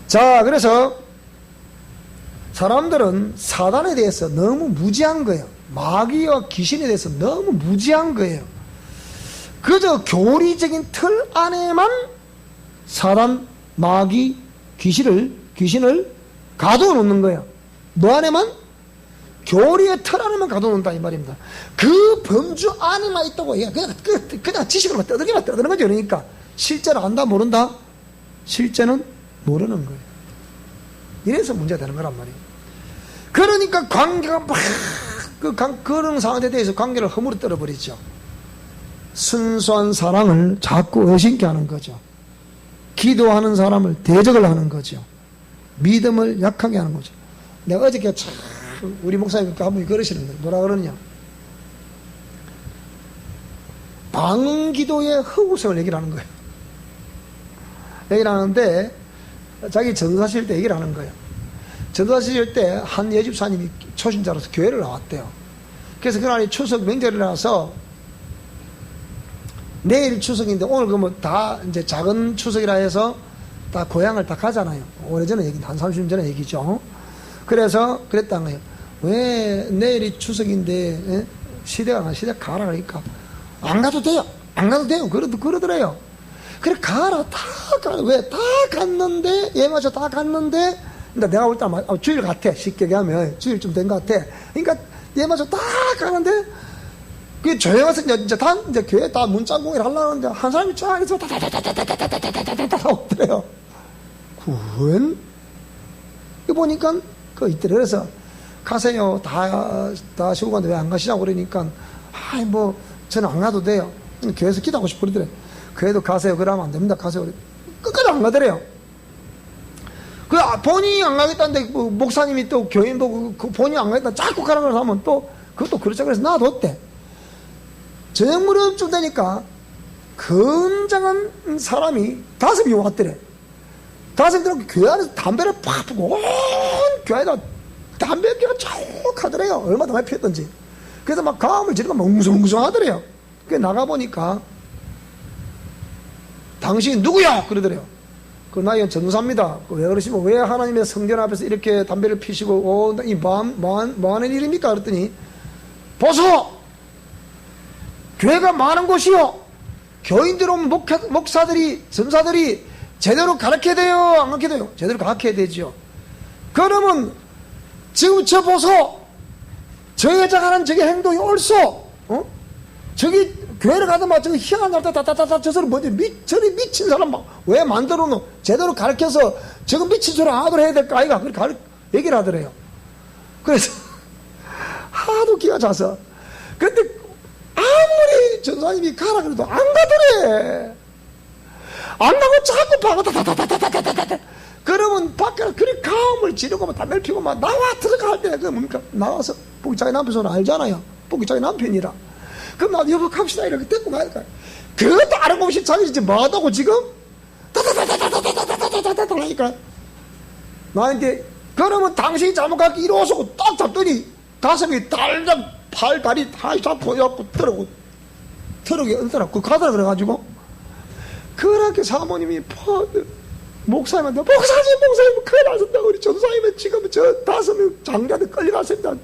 자, 그래서 사람들은 사단에 대해서 너무 무지한 거예요. 마귀와 귀신에 대해서 너무 무지한 거예요. 그저 교리적인 틀 안에만 사단, 마귀, 귀신을 가둬놓는 거예요. 뭐 안에만? 교리의 틀 안에만 가둬놓는다 이 말입니다. 그 범주 안에만 있다고 그냥 지식으로만 떠들기만 떠드는 거죠. 그러니까 실제로 안다 모른다? 실제는 모르는 거예요. 이래서 문제가 되는 거란 말이에요. 그러니까 관계가 그런 상황에 대해서 관계를 허물어 버리죠. 순수한 사랑을 자꾸 의심케 하는 거죠. 기도하는 사람을 대적을 하는 거죠. 믿음을 약하게 하는 거죠. 내가 어저께 참 우리 목사님 한 분이 그러시는 거예요. 뭐라 그러냐? 방언기도의 허구성을 얘기를 하는 거예요. 얘기를 하는데 자기 전도사실 때 얘기를 하는 거예요. 전도사실 때 한 예집사님이 초신자로서 교회를 나왔대요. 그래서 그날이 추석 명절이라서 내일 추석인데 오늘 그러면 다 이제 작은 추석이라 해서 다 고향을 다 가잖아요. 오래전에 얘기, 한 30년 전에 얘기죠. 그래서 그랬다는 거예요. 왜 내일이 추석인데, 예? 시댁 가라 그러니까. 안 가도 돼요. 안 가도 돼요. 그러더래요. 그래, 가라. 왜? 다 갔는데, 예, 맞아. 다 갔는데, 그러니까 내가 볼 때 주일 같아. 쉽게 얘기하면. 주일 좀 된 것 같아. 그러니까, 예, 맞아. 다 가는데, 그 조용해서 이제 교회 다 문짝공회를 하려는데, 한 사람이 쫙 해서 다다다다다다다다다다다 오더래요. 그건? 이거 보니까, 있더래. 그래서, 가세요. 다 쉬고 갔는데 왜 안 가시냐고 그러니까, 저는 안 가도 돼요. 교회에서 기도하고 싶어 그러더래. 교회도 가세요. 그러면 안 됩니다. 가세요. 끝까지 안 가더래요. 본인이 안 가겠다는데, 목사님이 또 교인도 본인이 안 가겠다 자꾸 가라고 하면 또, 그것도 그렇죠. 그래서 놔뒀대. 저녁 무렵쯤 되니까, 건장한 사람이 5명 왔더래. 5명 교회 안에서 담배를 팍 피고, 온 교회에다 담배 피가 쭉 하더래요. 얼마나 많이 피웠던지. 그래서 막 가음을 지르고 멍숭멍숭 하더래요. 그래 나가보니까, 당신 누구야? 그러더래요. 나이는 전도사입니다. 왜 그러시면, 왜 하나님의 성전 앞에서 이렇게 담배를 피시고, 뭐 하는 일입니까? 그랬더니, 보소! 교회가 많은 곳이요. 교인들 오면 목사들이, 전사들이 제대로 가르쳐야 돼요? 안 가르쳐야 돼요? 제대로 가르쳐야 되죠. 그러면, 지금 저 보소! 저 여자가 하는 저게 행동이 옳소! 저기, 교회를 가다가 저기 희한한 날 다다다다 저 사람 저리 미친 사람 막 왜 만들어 놓 제대로 가르쳐서 저거 미친 소리 안 하도록 해야 될까 아이가 그렇게 얘기를 하더래요. 그래서 하도 기가 차서 근데 아무리 전사님이 가라 그래도 안 가더래. 안 가고 자꾸 박아다다다다다다다다 그러면 밖에 그리 가음을 지르고 막 담배를 피고 막 나와 들어가 할 때 그 뭡니까 나와서 보기 자기 남편은 알잖아요. 보기 자기 남편이라. 그럼 나도 여보 갑시다 이렇게 데리고 가니까 그것도 아름없이 자기 진짜 뭐하다고 지금 다다다다다다다다다다다다 하니까 나한테 그러면 당신이 잘못 갈게 이리 오서 딱 잡더니 가슴이 달달 팔 다리 다 잡고 해갖고 트럭에 얹더라 그 가더라 그래가지고 그렇게 사모님이 목사님한테 목사님 큰일 났습니다 우리 전사님은 지금 저 5명 장자들 끌려갔습니다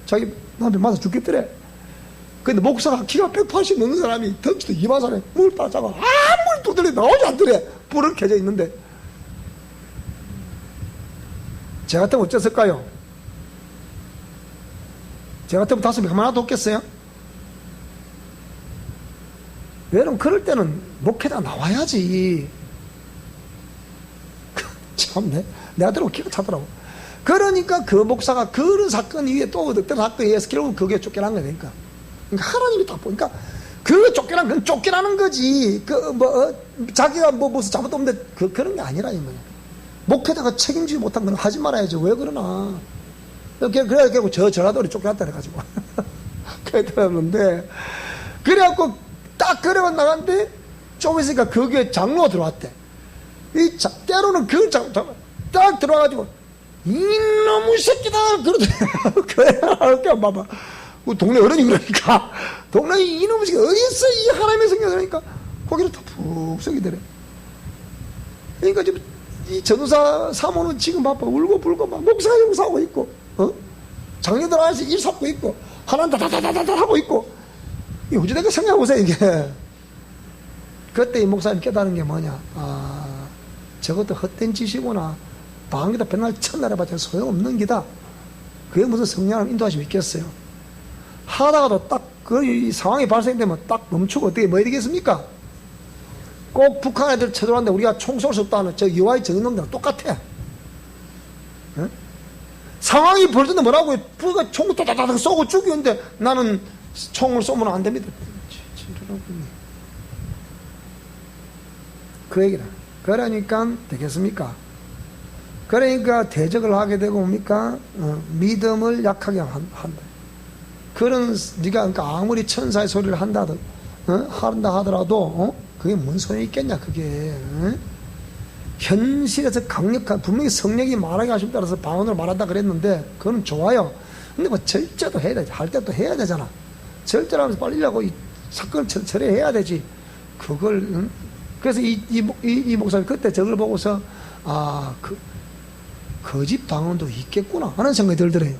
자기 남편 맞아 죽겠더래. 근데 목사가 키가 180 넘는 사람이 덩치도 이만 사람이 물 따자고 아무리 두드려 나오지 않더래. 불은 켜져 있는데 제 같으면 어쩌을까요? 제 같으면 5명 하나 뒀겠어요? 왜냐면 그럴 때는 목회자 나와야지. 참네 내 아들하고 키가 차더라고. 그러니까 그 목사가 그런 사건 이후에 또 어떤 사건에 의해서 결국 그게 쫓겨난 거야. 그러니까 하나님이 다 보니까 그 건 쫓겨나는 거지. 자기가 무슨 잘못 없는데 그런 게 아니라 이 말이야. 목회자가 책임지지 못한 건 하지 말아야죠. 왜 그러나? 그래가지고 저라도 쫓겨났다 그래가지고 그랬는데 그래갖고 딱 그래가 나갔는데 좀 있으니까 거기에 장로가 들어왔대. 때로는 딱 들어와가지고 이놈의 새끼다 그러더래. 그래 봐봐. 동네 어른이 그러니까 동네 이놈의 새끼 어딨어 이 하나님의 성경 그러니까 고개를 푹 숙이더래. 그러니까 지금 이 전도사 사모는 지금 바빠 울고 불고 막 목사가 용사하고 있고 장녀들 안에서 일 삽고 있고 하나는 다다다다다 하고 있고 이 어찌됐까 생각해보세요 이게. 그때 이 목사님 깨달은 게 뭐냐. 저것도 헛된 짓이구나. 방에다 백날 천날 해봤자 소용없는 기다. 그게 무슨 성령을 인도하시면 있겠어요. 하다가도 딱 그 상황이 발생되면 딱 멈추고 어떻게 뭐 해야 되겠습니까? 꼭 북한 애들 쳐들어왔는데 우리가 총 쏠 수 없다는 저 유아의 정의놈들랑 똑같아. 응? 상황이 벌어졌는데 뭐라고 부가 총을 따다다닥 쏘고 죽이는데 나는 총을 쏘면 안 됩니다. 그 얘기라. 그러니까 되겠습니까? 그러니까 대적을 하게 되고 뭡니까? 믿음을 약하게 한다. 그런 네가 그러니까 아무리 천사의 소리를 한다 하더라도 그게 뭔 소용이 있겠냐 그게. 현실에서 강력한 분명히 성령이 말하게 하심에 따라서 방언으로 말한다 그랬는데 그건 좋아요. 근데 뭐 절제도 해야 되지. 할 때도 해야 되잖아. 절제를 하면서 빨리 하고 이 사건을 처리해야 되지. 그걸 그래서 이 목사님 그때 저걸 보고서 그 집 방언도 있겠구나 하는 생각이 들더래요.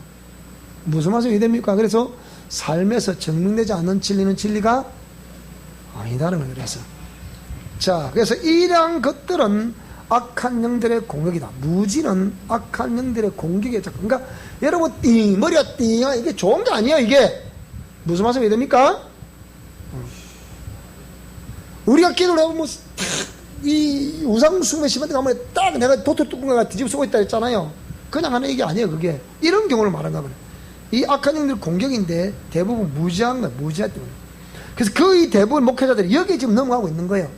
무슨 말씀이 됩니까? 그래서 삶에서 증명되지 않는 진리는 진리가 아니다는 거예요. 그래서 이러한 것들은 악한 영들의 공격이다. 무지는 악한 영들의 공격이죠. 그러니까 여러분 머리가 띵하 이게 좋은 게 아니에요. 이게 무슨 말씀이 됩니까? 우리가 기도를 해보면 이 우상숭배 심한데 가면 딱 내가 도토리 뚜껑가 뒤집어 쓰고 있다 했잖아요. 그냥 하는 얘기 아니에요. 그게 이런 경우를 말하는 거예요. 이 악한 영들 공격인데 대부분 무지한 거예요. 무지하기 때문에. 그래서 거의 대부분 목회자들이 여기 지금 넘어가고 있는 거예요.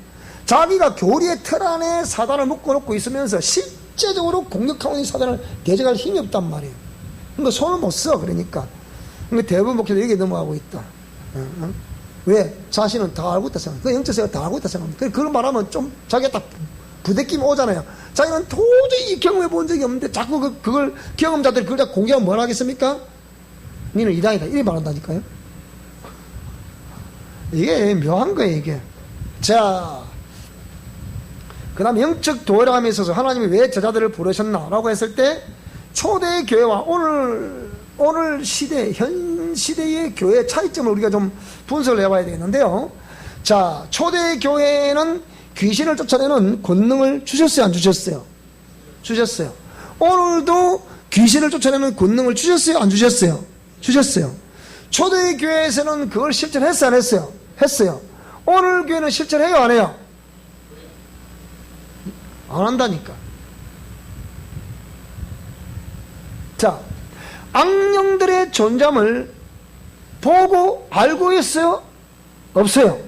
자기가 교리의 틀 안에 사단을 묶어놓고 있으면서 실제적으로 공격하고 있는 사단을 대적할 힘이 없단 말이에요. 그러니까 손을 못 써. 그러니까 대부분 목회자들이 여기 넘어가고 있다. 왜? 자신은 다 알고 있다 생각합니다. 그 영적세가 다 알고 있다 생각합니다. 그걸 말하면 좀 자기가 딱 부대낌이 오잖아요. 자기는 도저히 경험해 본 적이 없는데 자꾸 그걸 경험자들이 그걸 다 공개하면 뭘 하겠습니까? 니는 이단이다. 이렇게 말한다니까요. 이게 묘한 거예요, 이게. 자, 그 다음 영적 도회라고 함에 있어서 하나님이 왜 저자들을 부르셨나라고 했을 때 초대 교회와 오늘 시대, 현 시대의 교회의 차이점을 우리가 좀 분석을 해봐야 되겠는데요. 자, 초대 교회는 귀신을 쫓아내는 권능을 주셨어요, 안 주셨어요? 주셨어요. 오늘도 귀신을 쫓아내는 권능을 주셨어요, 안 주셨어요? 주셨어요. 초대 교회에서는 그걸 실천했어요, 안 했어요? 했어요. 오늘 교회는 실천해요, 안 해요? 안 한다니까. 자, 악령들의 존재함을 보고 알고 있어요? 없어요?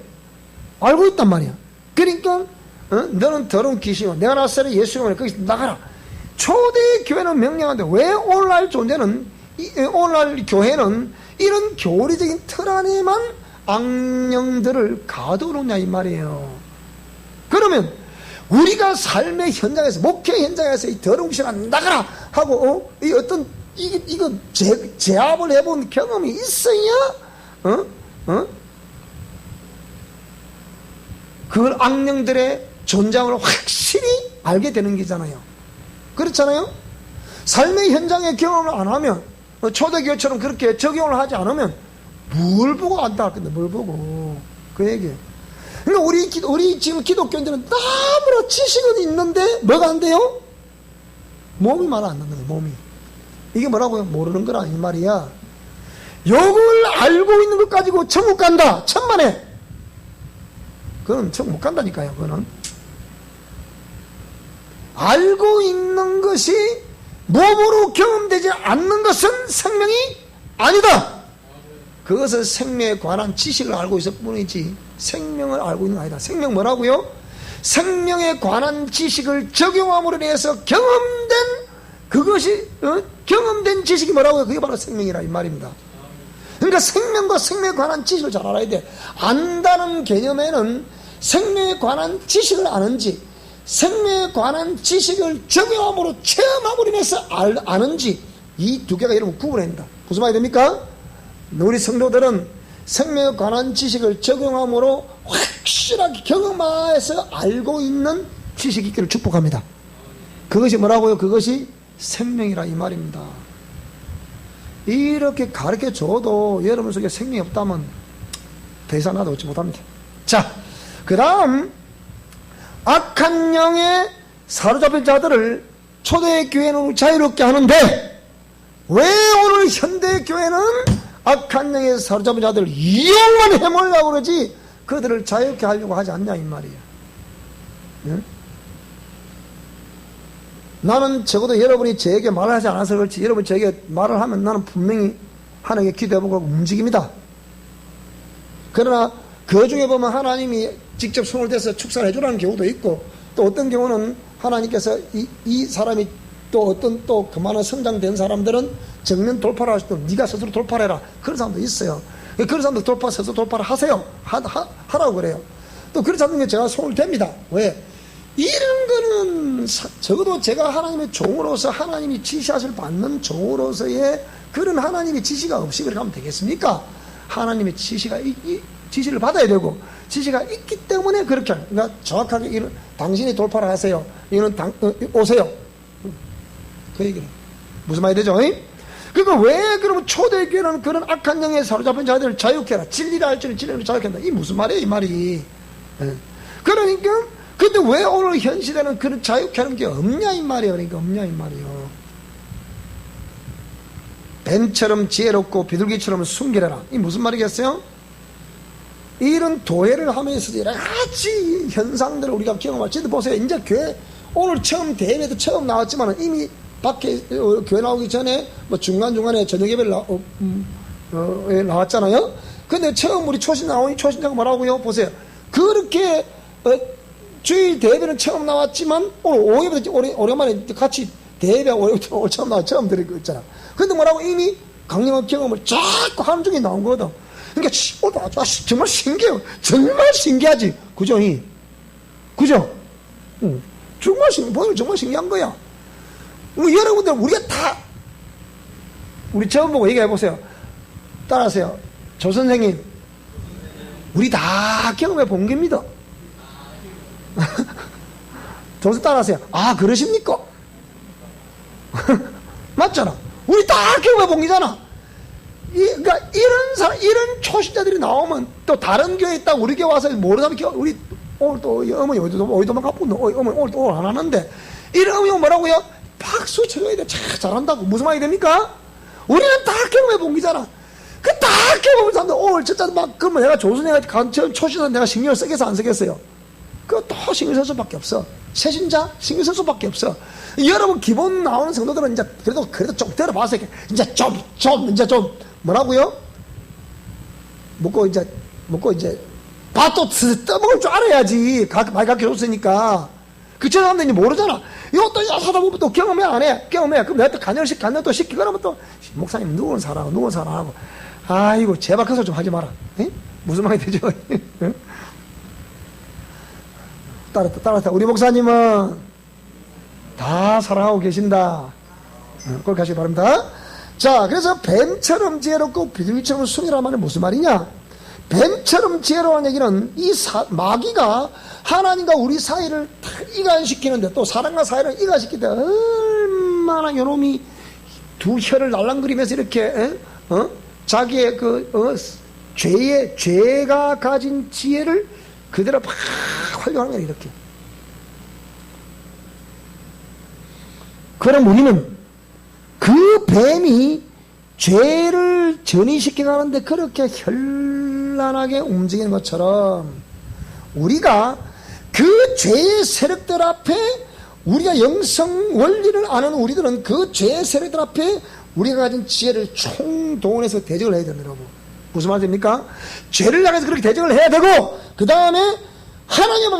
알고 있단 말이야. 그러니까 너는 더러운 귀신이고 내가 나사렛 예수님을 거기서 나가라. 초대 교회는 명령하는데 왜 오늘날 존재는 오늘날 교회는 이런 교리적인 틀 안에만 악령들을 가둬놓냐 이 말이에요. 그러면 우리가 삶의 현장에서 목회 현장에서 이 더러운 귀신아 나가라 하고 이 어떤 이거 제압을 해본 경험이 있어야 그걸 악령들의 존재함을 확실히 알게 되는 거잖아요. 그렇잖아요. 삶의 현장의 경험을 안 하면 초대교회처럼 그렇게 적용을 하지 않으면 뭘 보고 안다 근데 뭘 보고 그 얘기예요. 그러니까 우리 지금 기독교인들은 너무나 지식은 있는데 뭐가 안 돼요? 몸이 말 안 듣는 거예요. 몸이. 이게 뭐라고요? 모르는 거라 이 말이야. 욕을 알고 있는 것 가지고 천국 간다. 천만에. 그건 천국 못 간다니까요. 그거는. 알고 있는 것이 몸으로 경험되지 않는 것은 생명이 아니다. 그것은 생명에 관한 지식을 알고 있을 뿐이지 생명을 알고 있는 거 아니다. 생명 뭐라고요? 생명에 관한 지식을 적용함으로 인해서 경험된 그것이 경험된 지식이 뭐라고요? 그게 바로 생명이라 이 말입니다. 그러니까 생명과 생명에 관한 지식을 잘 알아야 돼. 안다는 개념에는 생명에 관한 지식을 아는지 생명에 관한 지식을 적용함으로 체험함으로 인해서 아는지 이 두 개가 여러분 구분해야 된다. 무슨 말이 됩니까? 우리 성도들은 생명에 관한 지식을 적용함으로 확실하게 경험해서 알고 있는 지식이 있기를 축복합니다. 그것이 뭐라고요? 그것이 생명이라 이 말입니다. 이렇게 가르쳐줘도 여러분 속에 생명이 없다면 더 이상 나도 얻지 못합니다. 자, 그 다음 악한 영에 사로잡힌 자들을 초대교회는 자유롭게 하는데 왜 오늘 현대교회는 악한 영에 사로잡힌 자들을 이용만 해먹으려고 그러지 그들을 자유롭게 하려고 하지 않냐 이 말이에요. 응? 나는 적어도 여러분이 저에게 말을 하지 않아서 그렇지 여러분이 저에게 말을 하면 나는 분명히 하나님께 기도해보고 움직입니다. 그러나 그 중에 보면 하나님이 직접 손을 대서 축사를 해주라는 경우도 있고 또 어떤 경우는 하나님께서 이 사람이 또 어떤 또 그만한 성장된 사람들은 정면 돌파를 할 수도 네가 스스로 돌파를 해라 그런 사람도 있어요. 그런 사람들 스스로 돌파를 하세요. 하라고 그래요. 또 그런 사람들에게 제가 손을 댑니다. 왜? 이런 거는 적어도 제가 하나님의 종으로서 하나님이 지시하실 받는 종으로서의 그런 하나님의 지시가 없이 그렇게 하면 되겠습니까? 하나님의 지시가 지시를 받아야 되고, 지시가 있기 때문에 그렇게 하는, 그러니까 정확하게 이런, 당신이 돌파를 하세요. 이는 오세요. 그 얘기는 무슨 말이 되죠? 그러니까 왜 그러면 초대교회는 그런 악한 영에 사로잡힌 자들을 자유케 하라, 진리라 할지는 진리를 자유케 한다. 이 무슨 말이에요, 이 말이? 그러니까 근데 왜 오늘 현 시대는 그런 자유케 하는 게 없냐 이 말이에요. 그러니까 없냐 이 말이에요. 뱀처럼 지혜롭고 비둘기처럼 순결해라. 이 무슨 말이겠어요? 이런 도회를 하면서 여러 가지 현상들을 우리가 경험할 지 보세요. 이제 교회 오늘 처음 대회에도 처음 나왔지만 이미 밖에 교회 나오기 전에 뭐 중간중간에 저녁 예배를 나왔잖아요. 근데 처음 우리 초신 나오니 초신자가 뭐라고요? 보세요. 그렇게 주일 대회는 처음 나왔지만 오늘 오후에도 오랜만에 같이 대회 오늘 처음 나와 처음 들은 거 있잖아. 근데 뭐라고 이미 강력한 경험을 자꾸 하는 중에 나온 거거든. 그러니까 정말 신기해요. 정말 신기하지. 그죠? 그죠? 정말 정말 신기한 거야. 여러분들 우리가 다 우리 처음 보고 얘기해 보세요. 따라하세요. 조 선생님, 우리 다 경험해 본 겁니다. 조 따라하세요. 아, 그러십니까? 맞잖아. 우리 다 경험해 본 거잖아. 그러니까 이런 사람, 이런 초신자들이 나오면 또 다른 교회에 있다 우리 교회 와서 모르다면 우리 오늘 또 어머니 어디도만 가뿐 어머니 오늘 또 안 하는데 이런 어머니 뭐라고요? 박수 쳐줘야 돼. 잘한다고. 무슨 말이 됩니까? 우리는 다 경험해 본 거잖아. 그 다 경험해 본 사람들 오늘 진짜 막 그러면 내가 조선에 처음 초신자 내가 신경을 쓰겠어 안 쓰겠어요? 그거 또 신경 쓸 수밖에 없어. 새신자 신경 쓸 수밖에 없어. 여러분 기본 나오는 성도들은 이제 그래도 좀 들어봐서 이제 좀 뭐라고요? 먹고 이제 밥도 떠먹을 줄 알아야지. 많이 가르쳐줬으니까. 그저 사람들이 모르잖아. 이것도 하다 보면 또 경험해 안 해? 경험해. 그럼 내가 또 간연 또 시키고 그러면 또 목사님 누군 사랑하고 아이고 제발 그 소리 좀 하지 마라. 에? 무슨 말이 되죠? 따랐다. 우리 목사님은 다 사랑하고 계신다. 그걸 가시기 바랍니다. 자, 그래서 뱀처럼 지혜롭고 비둘기처럼 순이라는 말은 무슨 말이냐? 뱀처럼 지혜로운 얘기는 이 마귀가 하나님과 우리 사이를 이간시키는데 또 사랑과 사이를 이간시키는데 얼마나 요놈이 두 혀를 날랑거리면서 이렇게 자기의 죄가 가진 지혜를 그대로 막 활용하는 거예요. 이렇게. 그럼 우리는 그 뱀이 죄를 전이시켜 가는데 그렇게 현란하게 움직이는 것처럼 우리가 그 죄의 세력들 앞에 우리가 영성 원리를 아는 우리들은 그 죄의 세력들 앞에 우리가 가진 지혜를 총동원해서 대적을 해야 됩니다. 여러분. 무슨 말입니까? 죄를 향해서 그렇게 대적을 해야 되고 그 다음에 하나님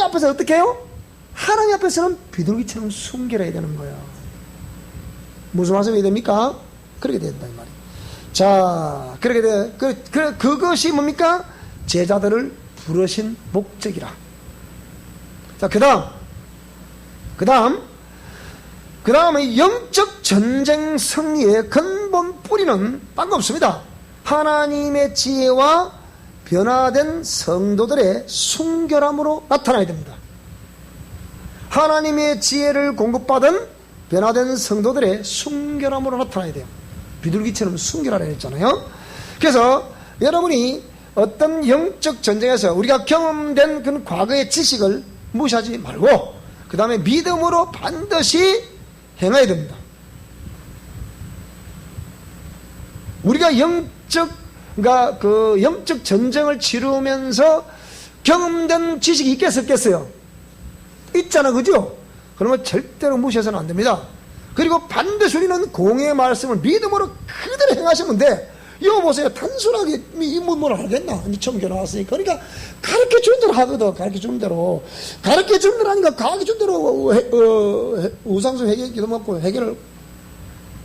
앞에서 어떻게 해요? 하나님 앞에서는 비둘기처럼 순결해야 되는 거예요. 무슨 말씀이 됩니까? 그렇게 된다 이 말이에요. 자, 그렇게 돼. 그것이 뭡니까? 제자들을 부르신 목적이라. 자, 그 다음에 영적 전쟁 승리의 근본 뿌리는 딴 거 없습니다. 하나님의 지혜와 변화된 성도들의 순결함으로 나타나야 됩니다. 하나님의 지혜를 공급받은 변화된 성도들의 순결함으로 나타나야 돼요. 비둘기처럼 순결하라 했잖아요. 그래서 여러분이 어떤 영적 전쟁에서 우리가 경험된 그 과거의 지식을 무시하지 말고 그 다음에 믿음으로 반드시 행해야 됩니다. 우리가 영적 전쟁을 치르면서 경험된 지식이 있겠어요? 있잖아, 그죠? 그러면 절대로 무시해서는 안 됩니다. 그리고 반드시 우리는 공의의 말씀을 믿음으로 그대로 행하시면 돼. 이거 보세요. 단순하게 이 문문을 하겠나? 처음 교회 나왔으니까. 그러니까 가르쳐 준 대로 하거든. 가르쳐 준 대로 하니까 가르쳐 준 대로 우상수 회개 기도 먹고 회개를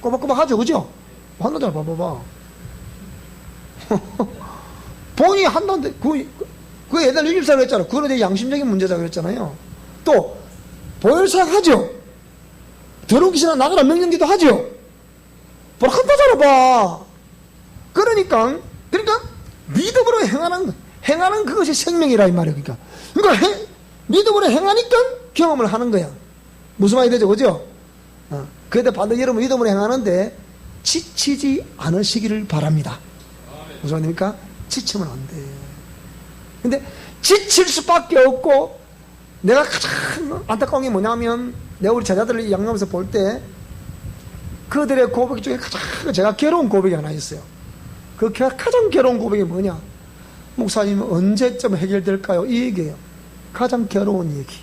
꼬박꼬박 하죠. 그죠? 한다잖아. 봐봐봐. 본인이 한다는데 그 옛날 유집사를 했잖아. 그거는 되게 양심적인 문제다 그랬잖아요. 또 보혈사랑 하죠. 더러운 귀신아 나가라 명령기도 하죠. 뭐라 한다잖아 봐. 그러니까 믿음으로 행하는 그것이 생명이라 이 말이에요. 그러니까 믿음으로 행하니까 경험을 하는 거야. 무슨 말이 되죠? 그죠? 그런데 반드시 여러분 믿음으로 행하는데 지치지 않으시기를 바랍니다. 무슨 말입니까? 지치면 안 돼. 근데 지칠 수밖에 없고, 내가 가장 안타까운 게 뭐냐면, 내가 우리 제자들을 양육하면서 볼 때 그들의 고백 중에 가장 제가 괴로운 고백이 하나 있어요. 그 가장 괴로운 고백이 뭐냐? 목사님 언제쯤 해결될까요? 이 얘기예요. 가장 괴로운 얘기.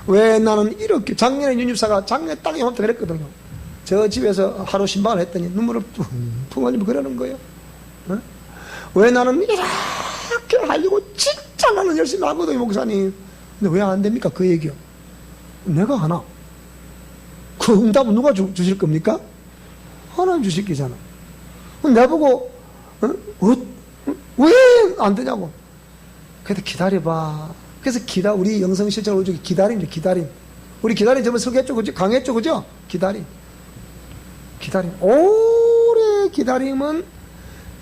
왜 나는 이렇게, 작년에 윤집사가 작년에 딱 이맘때 그랬거든요. 저 집에서 하루 신방을 했더니 눈물을 퉁 흘리며 그러는 거예요. 어? 왜 나는 이렇게 하려고 진짜 나는 열심히 하거든요, 목사님. 근데 왜 안 됩니까? 그 얘기요. 내가 하나. 그 응답은 누가 주실 겁니까? 하나님 주실 거잖아. 내보고 왜 안 되냐고. 그래도 기다려봐. 그래서 우리 영성 실제로 기다림이죠. 기다림. 우리 기다림 저번 설교했죠, 그죠? 강했죠, 그죠? 기다림. 오래 기다림은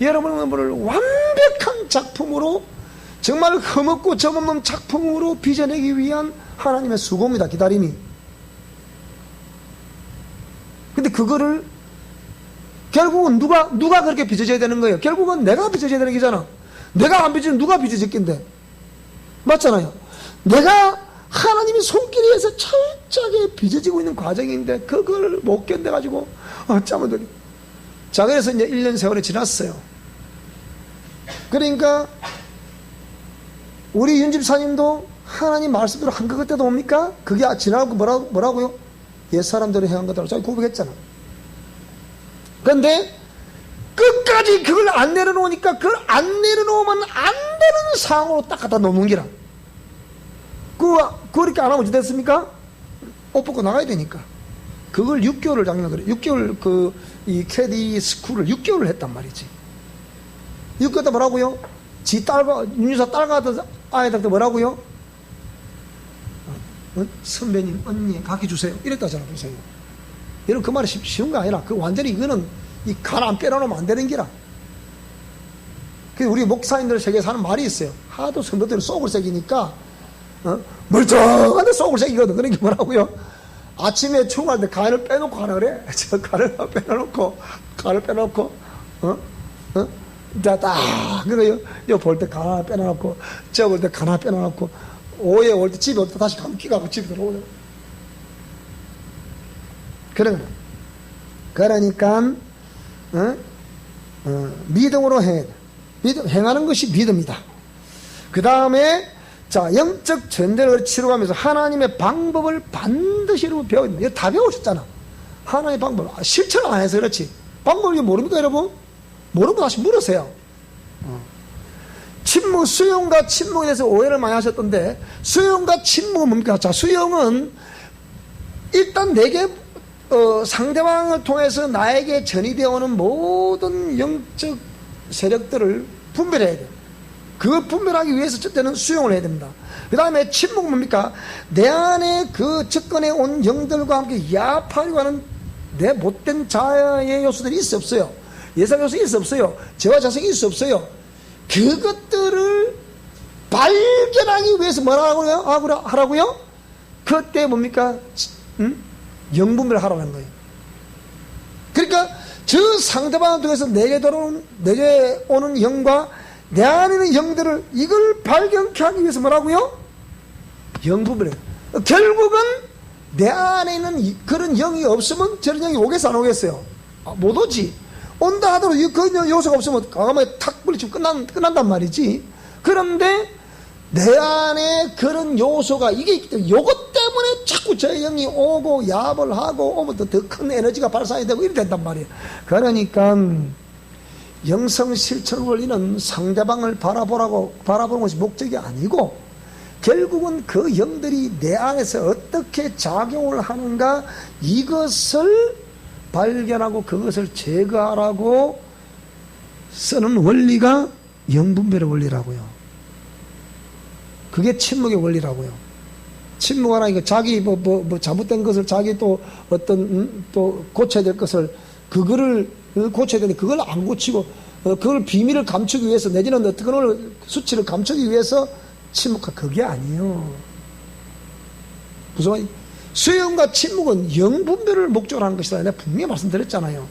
여러분을 완벽한 작품으로, 정말 흠없고 점없는 작품으로 빚어내기 위한 하나님의 수고입니다. 기다림이. 근데 그거를 결국은 누가 그렇게 빚어져야 되는 거예요? 결국은 내가 빚어져야 되는 거잖아. 내가 안 빚으면 누가 빚어졌긴데? 맞잖아요. 내가 하나님의 손길에서 철저하게 빚어지고 있는 과정인데 그걸 못 견뎌가지고 어쩌면. 자, 그래서 이제 1년 세월이 지났어요. 그러니까 우리 윤집사님도 하나님 말씀대로 한 것 때도 뭡니까? 그게 지나고 뭐라고요? 옛사람대로 행한 거다라고 자기 고백했잖아. 그런데 끝까지 그걸 안 내려놓으니까, 그걸 안 내려놓으면 안 되는 상황으로 딱 갖다 놓는 기라. 그렇게 안 하면 어찌 됐습니까? 옷 벗고 나가야 되니까. 그걸 6개월을 작년 그래. 6개월 이 캐디 스쿨을 6개월을 했단 말이지. 6개월 때 뭐라고요? 윤유사 딸과 아이들한테 뭐라고요? 선배님, 언니, 가르쳐 주세요. 이랬다잖아, 보세요. 여러분, 그 말이 쉬운 거 아니라, 완전히 이거는 이 간 안 빼놓으면 안 되는 기라. 그래서 우리 목사님들 세계에서 하는 말이 있어요. 하도 선배들은 속을 새기니까, 멀쩡한데 속을 새기거든. 그러니까 뭐라고요? 아침에 충할 때 간을 빼놓고 하라 그래. 저 간을 빼놓고, 그래요. 요 볼 때 간 하나 빼놓고, 저 볼 때 간 하나 빼놓고, 오후에 올 때 집에 올 때 다시 감기가고 집에 들어오죠. 그러니까, 믿음으로 행하는 것이 믿음이다. 그 다음에, 자, 영적 전쟁을 치러가면서 하나님의 방법을 반드시 여러분 배워야 됩니다. 이거 다 배우셨잖아. 하나님의 방법. 실천을 안 해서 그렇지. 방법을 모릅니까, 여러분? 모르면 다시 물으세요. 수영과 침묵에 대해서 오해를 많이 하셨던데, 수영과 침묵은 뭡니까? 자, 수영은 일단 내게 상대방을 통해서 나에게 전이되어 오는 모든 영적 세력들을 분별해야 돼요. 그걸 분별하기 위해서 첫째는 수용을 해야 됩니다. 그 다음에 침묵은 뭡니까? 내 안에 그 접근해 온 영들과 함께 야합하려고 하는 내 못된 자아의 요소들이 있어 없어요? 예상 요소가 있어 없어요? 저와 자성이 있어 없어요? 그것들을 발견하기 위해서 뭐라고 하라고요? 그때 뭡니까? 영분별을 하라는 거예요. 그러니까 저 상대방을 통해서 내게 오는 영과 내 안에 있는 영들을 이걸 발견케 하기 위해서 뭐라고요? 영분별을. 결국은 내 안에 있는 그런 영이 없으면 저런 영이 오겠어 안 오겠어요? 못 오지. 온다 하더라도 그 요소가 없으면 과감하게 탁 물리치면 끝난단 말이지. 그런데 내 안에 그런 요소가 이게 있기 때문에 요것 때문에 자꾸 저 영이 오고 야합을 하고 오면 더 큰 에너지가 발산이 되고 이렇게 된단 말이에요. 그러니까 영성 실천 원리는 상대방을 바라보는 것이 목적이 아니고 결국은 그 영들이 내 안에서 어떻게 작용을 하는가 이것을 발견하고 그것을 제거하라고 쓰는 원리가 영분별의 원리라고요. 그게 침묵의 원리라고요. 침묵하라니까 자기 잘못된 것을 자기 또 어떤 또 고쳐야 될 것을 그거를 고쳐야 되는데 그걸 안 고치고 그걸 비밀을 감추기 위해서 내지는 어떻게 수치를 감추기 위해서 침묵한 그게 아니에요. 무슨 말이? 수용과 침묵은 영분별을 목적으로 하는 것이다. 내가 분명히 말씀드렸잖아요.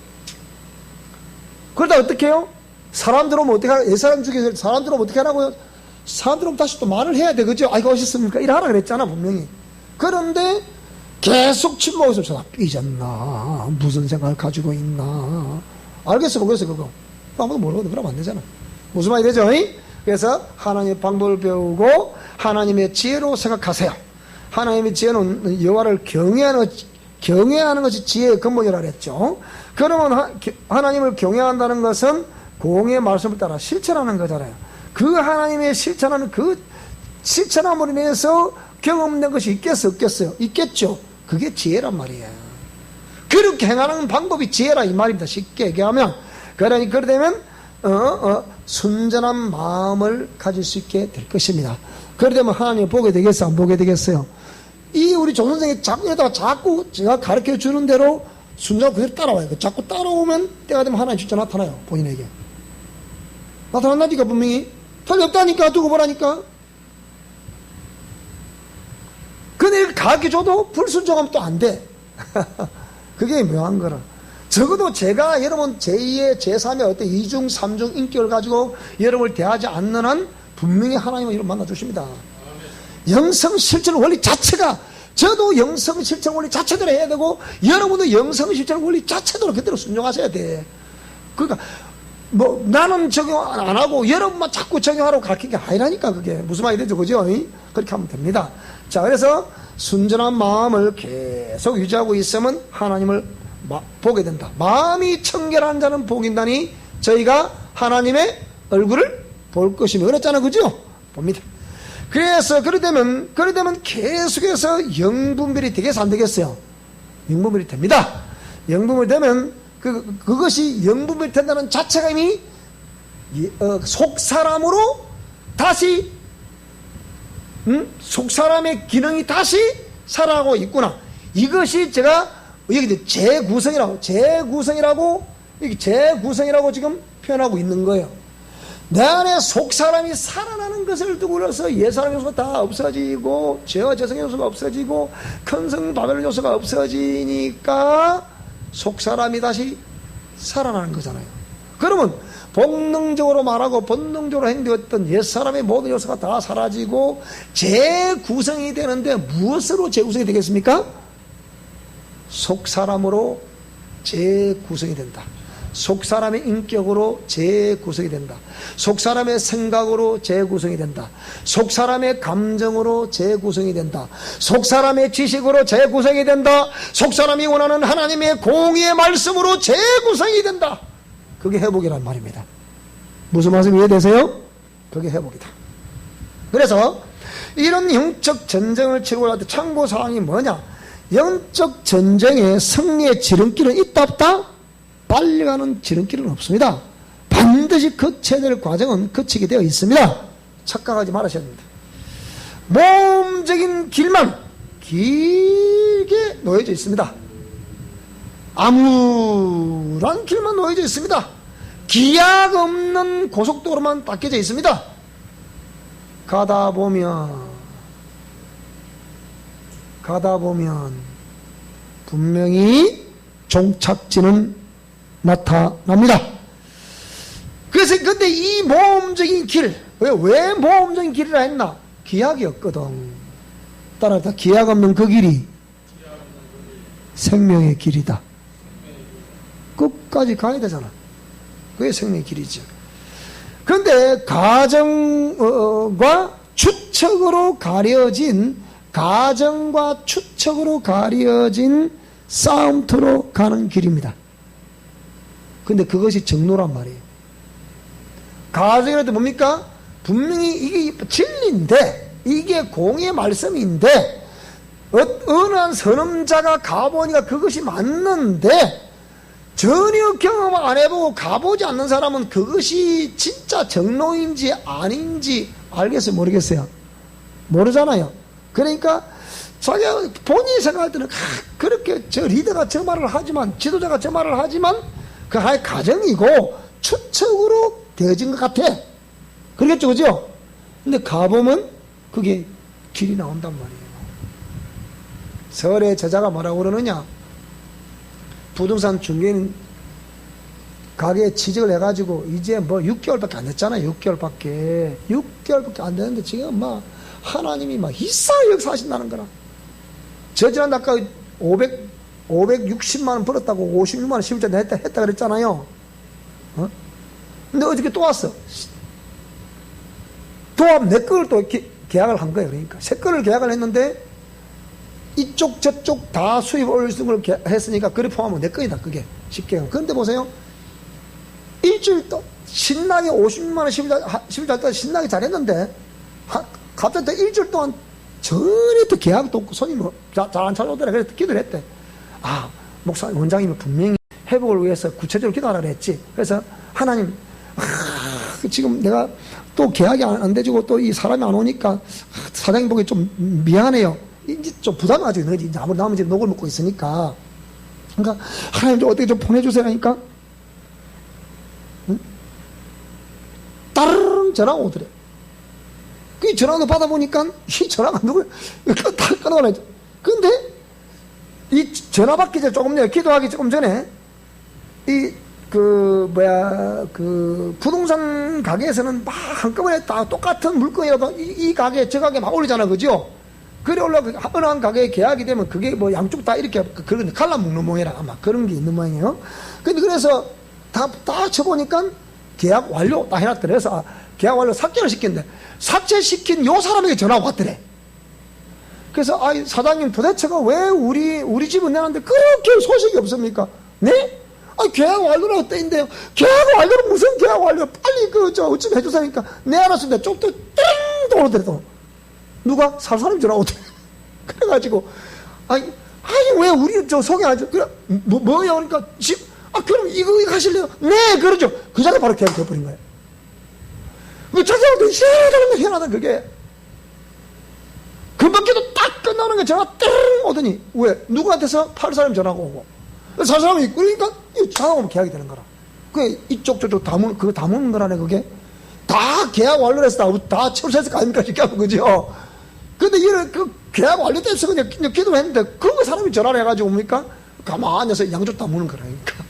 그러다 어떻게 해요? 사람들 오면 어떻게 하고, 옛사람 중에서 사람들 오면 어떻게 하라고요? 사람들 오면 다시 또 말을 해야 돼. 그죠? 아이고, 오셨습니까? 이래 하라 그랬잖아, 분명히. 그런데 계속 침묵해서 저 삐졌나? 무슨 생각을 가지고 있나? 알겠어, 모르겠어, 그거. 아무도 모르거든. 그러면 안 되잖아. 무슨 말이 되죠? 그래서 하나님의 방법을 배우고 하나님의 지혜로 생각하세요. 하나님의 지혜는 여호와를 경외하는 것이 지혜의 근본이라 그랬죠. 그러면 하나님을 경외한다는 것은 공의 말씀을 따라 실천하는 거잖아요. 그 하나님의 실천하는 그 실천함으로 인해서 경험된 것이 있겠어, 없겠어요? 있겠죠. 그게 지혜란 말이에요. 그렇게 행하는 방법이 지혜라 이 말입니다. 쉽게 얘기하면. 그러니 그러되면 순전한 마음을 가질 수 있게 될 것입니다. 그러되면 하나님을 보게 되겠어요? 안 보게 되겠어요? 이 우리 조 선생이 자꾸 제가 가르쳐 주는 대로 순전하고 그대로 따라와요. 자꾸 따라오면 때가 되면 하나님 진짜 나타나요. 본인에게. 나타난다니까 분명히. 틀렸다니까 두고 보라니까. 근데 가르쳐줘도 불순종하면 또 안 돼. 그게 묘한 거라. 적어도 제가 여러분 제2의 제3의 어떤 2중 3중 인격을 가지고 여러분을 대하지 않는 한 분명히 하나님은 여러분 만나주십니다. 영성 실천 원리 자체가, 저도 영성 실천 원리 자체대로 해야 되고 여러분도 영성 실천 원리 자체대로 그대로 순종하셔야 돼. 그러니까 뭐 나는 적용 안 하고 여러분만 자꾸 적용하라고 가르치는 게 아니라니까. 그게 무슨 말이 되죠, 그죠? 그렇게 하면 됩니다. 자, 그래서 순전한 마음을 계속 유지하고 있으면 하나님을 보게 된다. 마음이 청결한 자는 복인다니 저희가 하나님의 얼굴을 볼 것이며 그랬잖아, 그죠? 봅니다. 그래서 그러되면 계속해서 영분별이 되겠어, 안 되겠어요? 영분별이 됩니다. 영분별이 되면 그것이 영분별이 된다는 자체가 이미 속사람으로 다시 속사람의 기능이 다시 살아가고 있구나. 이것이 제가 여기 재구성이라고 지금 표현하고 있는 거예요. 내 안에 속사람이 살아나는 것을 두고 그래서 옛사람 요소가 다 없어지고 죄와 재성 요소가 없어지고 큰성 바벨론 요소가 없어지니까 속사람이 다시 살아나는 거잖아요. 그러면 본능적으로 말하고 본능적으로 행동했던 옛사람의 모든 요소가 다 사라지고 재구성이 되는데 무엇으로 재구성이 되겠습니까? 속사람으로 재구성이 된다. 속사람의 인격으로 재구성이 된다. 속사람의 생각으로 재구성이 된다. 속사람의 감정으로 재구성이 된다. 속사람의 지식으로 재구성이 된다. 속사람이 원하는 하나님의 공의의 말씀으로 재구성이 된다. 그게 회복이란 말입니다. 무슨 말씀 이해되세요? 그게 회복이다. 그래서 이런 영적 전쟁을 치르고 할 때 참고사항이 뭐냐? 영적 전쟁에 승리의 지름길은 있다 없다? 빨리 가는 지름길은 없습니다. 반드시 거쳐야 될 과정은 거치게 되어 있습니다. 착각하지 말으셔야 됩니다. 모험적인 길만 길게 놓여져 있습니다. 암울한 길만 놓여져 있습니다. 기약 없는 고속도로만 닦여져 있습니다. 가다 보면 분명히 종착지는 나타납니다. 그래서 근데 이 모험적인 길, 왜 모험적인 길이라 했나? 기약이 없거든. 따라서 기약 없는 그 길이 생명의 길이다. 끝까지 가야 되잖아. 그게 생명의 길이죠. 그런데 가정과 추측으로 가려진 싸움터로 가는 길입니다. 근데 그것이 정로란 말이에요. 가정이라도 뭡니까? 분명히 이게 진리인데, 이게 공의 말씀인데, 어느 한 선험자가 가보니까 그것이 맞는데, 전혀 경험 안 해보고 가보지 않는 사람은 그것이 진짜 정로인지 아닌지 알겠어요? 모르겠어요? 모르잖아요. 그러니까 자기가 본인이 생각할 때는 그렇게 저 리더가 저 말을 하지만, 지도자가 저 말을 하지만 그 하나의 가정이고 추측으로 되어진 것 같아. 그러겠죠, 그죠? 근데 가보면 그게 길이 나온단 말이에요. 설의 저자가 뭐라고 그러느냐? 부동산 중개인 가게에 취직을 해가지고 이제 뭐 6개월밖에 안 됐잖아요. 6개월밖에 안 됐는데 지금 막 하나님이 막 이상하게 역사하신다는 거라. 저지난 아까 560만 원 벌었다고 56만 원 11자 했다 그랬잖아요. 근데 어저께 또 왔어. 도합 내 거를 또 계약을 한 거예요. 그러니까 새 거를 계약을 했는데 이쪽 저쪽 다 수입 올릴 수 있는 걸 했으니까 그래 포함하면 내 거이다. 그게 쉽게. 그런데 보세요. 일주일 또 신나게 56만 원 11자 때 신나게 잘했는데 갑자기 또 일주일 동안 전혀 또 계약도 없고 손님 잘 안 찾아오더라. 그래서 기도를 했대. 아, 목사님, 원장님이 분명히 회복을 위해서 구체적으로 기도하라 그랬지. 그래서 하나님, 지금 내가 또 계약이 안 돼지고 또 이 사람이 안 오니까 사장님 보기 좀 미안해요. 이제 좀 부담이 가지고 있는 거지. 이제 아무리 나머지 녹을 먹고 있으니까. 그러니까 하나님 좀 어떻게 좀 보내주세요 하니까 따르릉 전화가 오더래. 그 전화도 받아보니까 이 전화가 누구야? 다 끊어가네. 근데 이 전화 받기 전에 조금 전에 기도하기 조금 전에 그 부동산 가게에서는 막 한꺼번에 다 똑같은 물건이라도 이 가게 저 가게 막 올리잖아, 그죠? 그래 올라가 어느 한 가게에 계약이 되면 그게 뭐 양쪽 다 이렇게 그런 갈라 묶는 모양이라 아마 그런 게 있는 모양이에요. 근데 그래서 다 쳐보니까 계약 완료 다 해놨더래. 그래서 계약 완료 삭제를 시켰는데 삭제시킨 요 사람에게 전화가 왔더래. 그래서 사장님 도대체가 왜 우리 집은 내놨는데 그렇게 소식이 없습니까? 네? 계약 완료라고 떠있는데요. 계약 완료는 무슨 계약 완료? 빨리 어찌 해주세요니까 네 알았습니다. 쪽도 띵 오더래. 또 누가 사람이 전화 오더래. 그래가지고 왜 우리 소개하죠? 그래 뭐요? 그러니까 그럼 이거 하실래요? 네, 그러죠. 그 자리에 바로 계약이 돼버린 거예요. 저 사람도 희한하다 그게. 금방기도 딱 끝나는 게 전화 띵 오더니 왜? 누구한테서 팔 사람이 전화가 오고 사 사람이 그러니까 전화가 오면 계약이 되는 거라. 그게 이쪽 저쪽 그거 다 묻는 거라네. 그게 다 계약 완료해서 다 철수했을 거 아닙니까? 이렇게 하면 그죠? 근데 이런 그 계약 완료돼서 그냥 기도를 했는데 그 사람이 전화를 해가지고 뭡니까? 가만히 앉아서 양쪽 다 묻는 거라니까.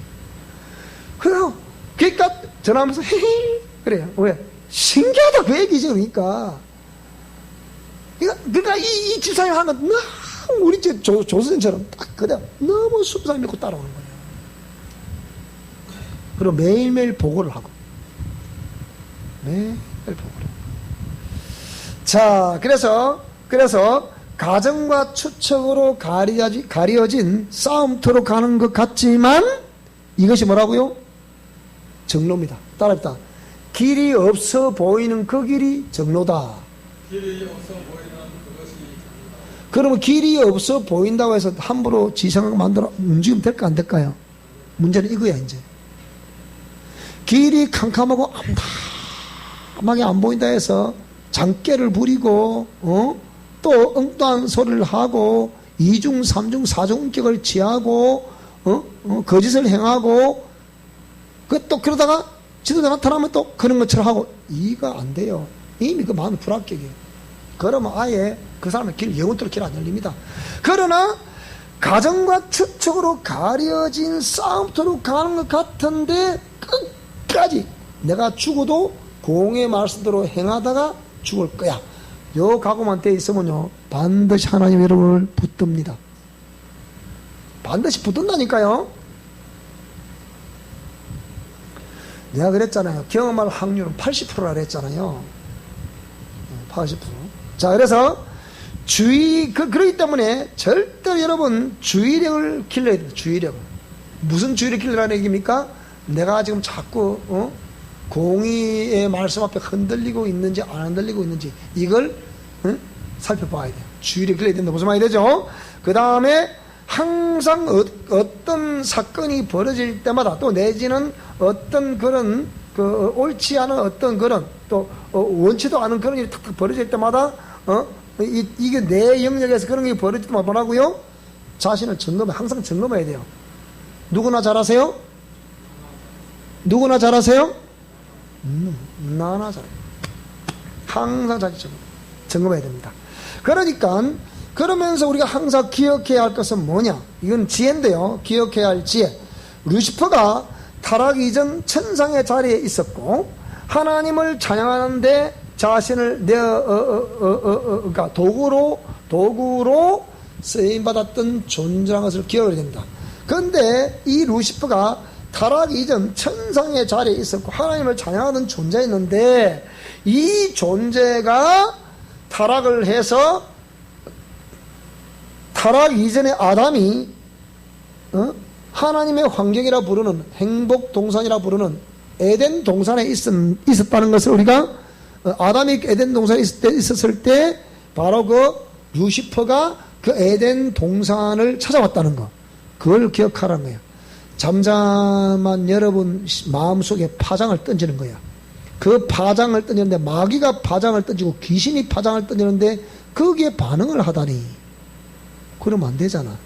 그러니까 전화하면서 헤헤 그래요. 왜? 신기하다 그 얘기죠. 그러니까 이 집사님 하는 건 너무 우리 조선처럼 딱 그대로 너무 수사를 믿고 따라오는 거예요. 그리고 매일매일 보고를 하고 매일 보고를. 자, 그래서 가정과 추측으로 가려진 싸움터로 가는 것 같지만 이것이 뭐라고요? 정로입니다. 따라합시다. 길이 없어 보이는 그 길이 정로다. 길이 없어 보이는 그것이 정로다. 그러면 길이 없어 보인다고 해서 함부로 지상을 만들어 움직이면 될까 안 될까요? 문제는 이거야. 이제 길이 캄캄하고 암담하게 안 보인다 해서 장깨를 부리고 또 엉뚱한 소리를 하고 이중 삼중 사중격을 취하고 거짓을 행하고 또 그러다가 지도자 나타나면 또 그런 것처럼 하고 이거 안 돼요. 이미 그 마음이 불합격이에요. 그러면 아예 그 사람의 길 영원토록 길 안 열립니다. 그러나 가정과 추측으로 가려진 싸움터로 가는 것 같은데 끝까지 내가 죽어도 공의 말씀대로 행하다가 죽을 거야. 요 각오만 돼 있으면요 반드시 하나님 여러분을 붙듭니다. 반드시 붙든다니까요. 내가 그랬잖아요. 경험할 확률은 80%라 그랬잖아요. 80%. 자, 그래서 그렇기 때문에 절대 여러분 주의력을 길러야 됩니다. 주의력을. 무슨 주의를 길러라는 얘기입니까? 내가 지금 자꾸 공의의 말씀 앞에 흔들리고 있는지 안 흔들리고 있는지 이걸 살펴봐야 돼요. 주의를 길러야 된다. 무슨 말이 되죠? 그 다음에 항상 어떤 사건이 벌어질 때마다 또 내지는 어떤 그런 옳지 않은 어떤 그런 또 원치도 않은 그런 일이 탁탁 벌어질 때마다 이게 내 영역에서 그런 게 벌어질 때마다 뭐라고요? 자신을 항상 점검해야 돼요. 누구나 잘하세요? 누구나 잘하세요? 나나 잘해요. 항상 자기 점검해야 됩니다. 그러니까 그러면서 우리가 항상 기억해야 할 것은 뭐냐? 이건 지혜인데요. 기억해야 할 지혜. 루시퍼가 타락 이전 천상의 자리에 있었고 하나님을 찬양하는데 자신을 그러니까 도구로 쓰임받았던 존재라는 것을 기억해야 됩니다. 그런데 이 루시퍼가 타락 이전 천상의 자리에 있었고 하나님을 찬양하는 존재였는데 이 존재가 타락을 해서 타락 이전에 아담이 하나님의 환경이라 부르는 행복 동산이라 부르는 에덴 동산에 있었다는 것을 우리가 아담이 에덴 동산에 있었을 때 바로 그 루시퍼가 그 에덴 동산을 찾아왔다는 것, 그걸 기억하라는 거예요. 잠잠한 여러분 마음속에 파장을 던지는 거야. 그 파장을 던지는데 마귀가 파장을 던지고 귀신이 파장을 던지는데 거기에 반응을 하다니 그러면 안 되잖아.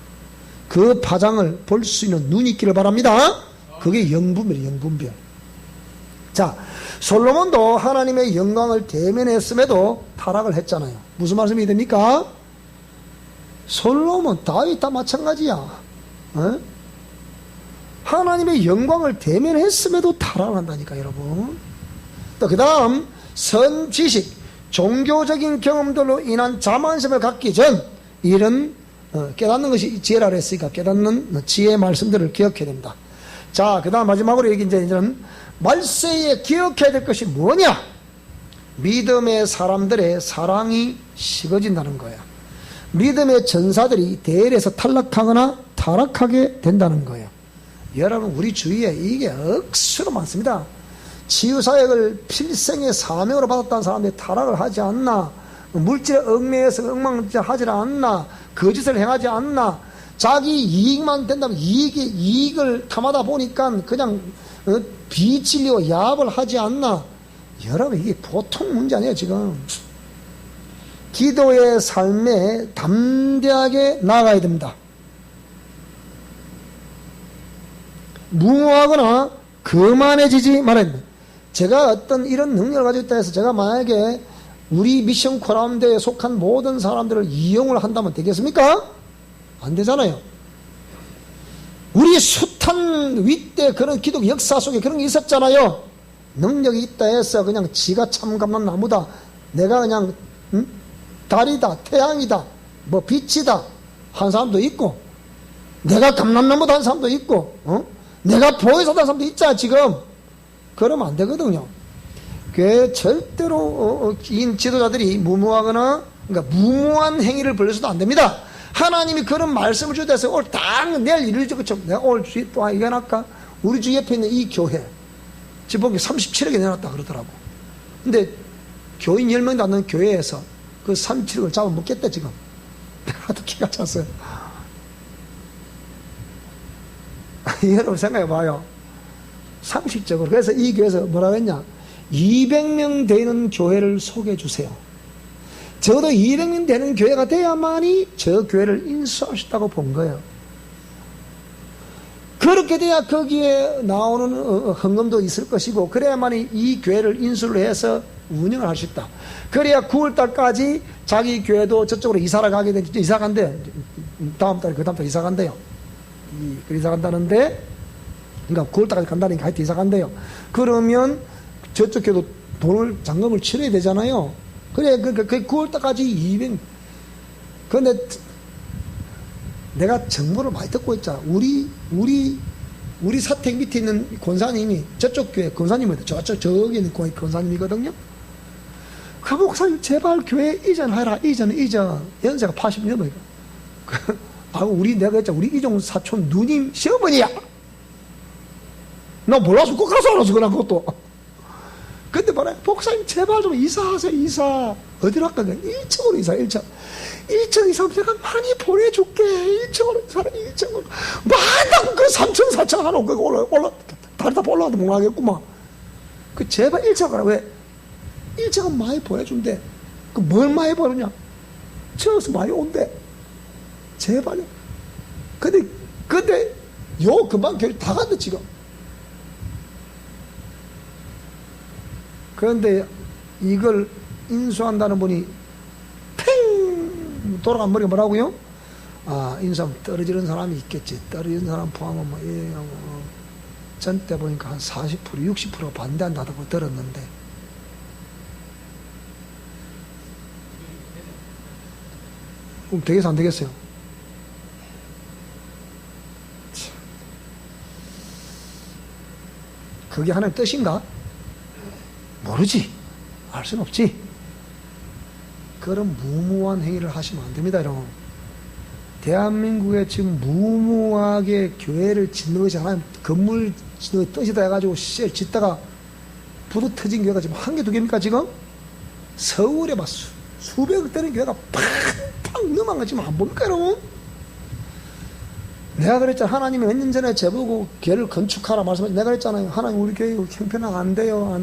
그 파장을 볼 수 있는 눈이 있기를 바랍니다. 그게 영분별이에요. 영분별. 자, 솔로몬도 하나님의 영광을 대면했음에도 타락을 했잖아요. 무슨 말씀이 됩니까? 솔로몬, 다윗 다 마찬가지야. 어? 하나님의 영광을 대면했음에도 타락을 한다니까 여러분. 또 그 다음 선지식, 종교적인 경험들로 인한 자만심을 갖기 전 이런 깨닫는 것이 지혜라 그랬으니까 깨닫는 지혜의 말씀들을 기억해야 됩니다. 자, 그 다음 마지막으로 이제는 말세에 기억해야 될 것이 뭐냐? 믿음의 사람들의 사랑이 식어진다는 거야. 믿음의 전사들이 대열에서 탈락하거나 타락하게 된다는 거예요. 여러분, 우리 주위에 이게 억수로 많습니다. 치유사역을 필생의 사명으로 받았다는 사람들이 타락을 하지 않나, 물질에 얽매여서 엉망진창하지 않나, 거짓을 행하지 않나, 자기 이익만 된다면 이익을 탐하다 보니까 그냥 비진리고 야합을 하지 않나. 여러분, 이게 보통 문제 아니에요 지금. 기도의 삶에 담대하게 나아가야 됩니다. 무모하거나 거만해지지 말아야 됩니다. 제가 어떤 이런 능력을 가지고 있다 해서 제가 만약에 우리 미션 코라운드에 속한 모든 사람들을 이용을 한다면 되겠습니까? 안 되잖아요. 우리 숱한 윗대 그런 기독 역사 속에 그런 게 있었잖아요. 능력이 있다 해서 그냥 지가 참감난 나무다, 내가 그냥 달이다, 태양이다, 뭐 빛이다 한 사람도 있고, 내가 감람나무다 한 사람도 있고, 내가 보혜사다 한 사람도 있잖아 지금. 그러면 안 되거든요. 그 절대로 인 지도자들이 무모하거나, 그러니까 무모한 행위를 벌여서도 안 됩니다. 하나님이 그런 말씀을 주셔서 오늘 딱 내일 일을 적고, 내가 오늘 주에 또 이거 해놨까? 우리 주 옆에 있는 이 교회 지금 보기 37억에 내놨다 그러더라고. 근데 교인 10명도 안 되는 교회에서 그 37억을 잡아먹겠다 지금. 내가 하도 기가 찼어요. 여러분 생각해봐요. 상식적으로. 그래서 이 교회에서 뭐라고 했냐, 200명 되는 교회를 소개해 주세요. 적어도 200명 되는 교회가 돼야만이 저 교회를 인수할 수 있다고 본 거예요. 그렇게 돼야 거기에 나오는 헌금도 있을 것이고, 그래야만이 이 교회를 인수를 해서 운영을 할 수 있다. 그래야 9월달까지 자기 교회도 저쪽으로 이사를 가게 되지. 이사 간대요. 다음 달, 그 다음 달 이사 간대요. 이사 간다는데, 그러니까 9월달까지 간다니까 하여튼 이사 간대요. 그러면 저쪽 교회도 돈을, 잔금을 치러야 되잖아요. 그래, 그 9월달까지 200. 그런데 내가 정보를 많이 듣고 있잖아. 우리 사택 밑에 있는 권사님이 저쪽 교회 권사님이거든. 저기 있는 권사님이거든요. 그 목사님 제발 교회 이전하라. 이전. 연세가 80 넘어요. 아, 내가 했잖아. 우리 이종 사촌 누님 시어머니야. 나 몰라서 꼭 가서 알아서 그냥 그것도. 근데 뭐라, 목사님 제발 좀 이사하세요. 이사. 어디로 할까? 1층으로 이사. 1층 이사하면 내가 많이 보내줄게. 1층으로 사람 1층으로 마당 그 3층 4층 하나 올라 다리 다 올라가도 못 하겠구만. 그 제발 1층 가라. 왜? 1층은 많이 보내준대. 그 뭘 많이 보내냐? 저기서 많이 온대. 제발요. 근데 요 금방 교회 다 간다 지금. 그런데 이걸 인수한다는 분이 팽 돌아간 머리가 뭐라고요? 아, 인수하면 떨어지는 사람이 있겠지. 떨어지는 사람 포함하면 뭐, 전때 보니까 한 40%, 60% 반대한다고 들었는데, 그럼 되겠어, 안 되겠어요? 그게 하나님 뜻인가? 모르지. 알 수는 없지. 그런 무모한 행위를 하시면 안 됩니다, 여러분. 대한민국에 지금 무모하게 교회를 짓는 것이 하나님 건물 짓는 뜻이다 해가지고 짓다가 부도 터진 교회가 지금 한 개, 두 개입니까, 지금? 서울에 막 수백억 되는 교회가 팡팡 넘어간 거 지금 안 봅니까, 여러분? 내가 그랬잖아. 하나님이 몇 년 전에 저보고 교회를 건축하라 말씀하셨. 내가 그랬잖아요. 하나님 우리 교회 형편하고 안 돼요.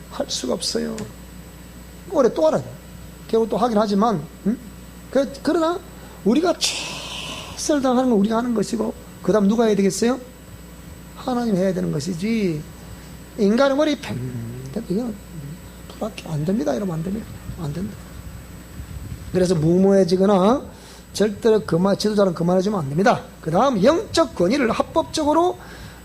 할 수가 없어요. 올해 또 하라. 결국 또 하긴 하지만, 응? 그러나 우리가 최선을 다하는 건 우리가 하는 것이고, 그 다음 누가 해야 되겠어요? 하나님 해야 되는 것이지. 인간의 머리 이건 불합격 안 됩니다. 이러면 안 됩니다. 안 된다. 그래서 무모해지거나 절대로 지도자는 그만해주면 안 됩니다. 그 다음 영적 권위를 합법적으로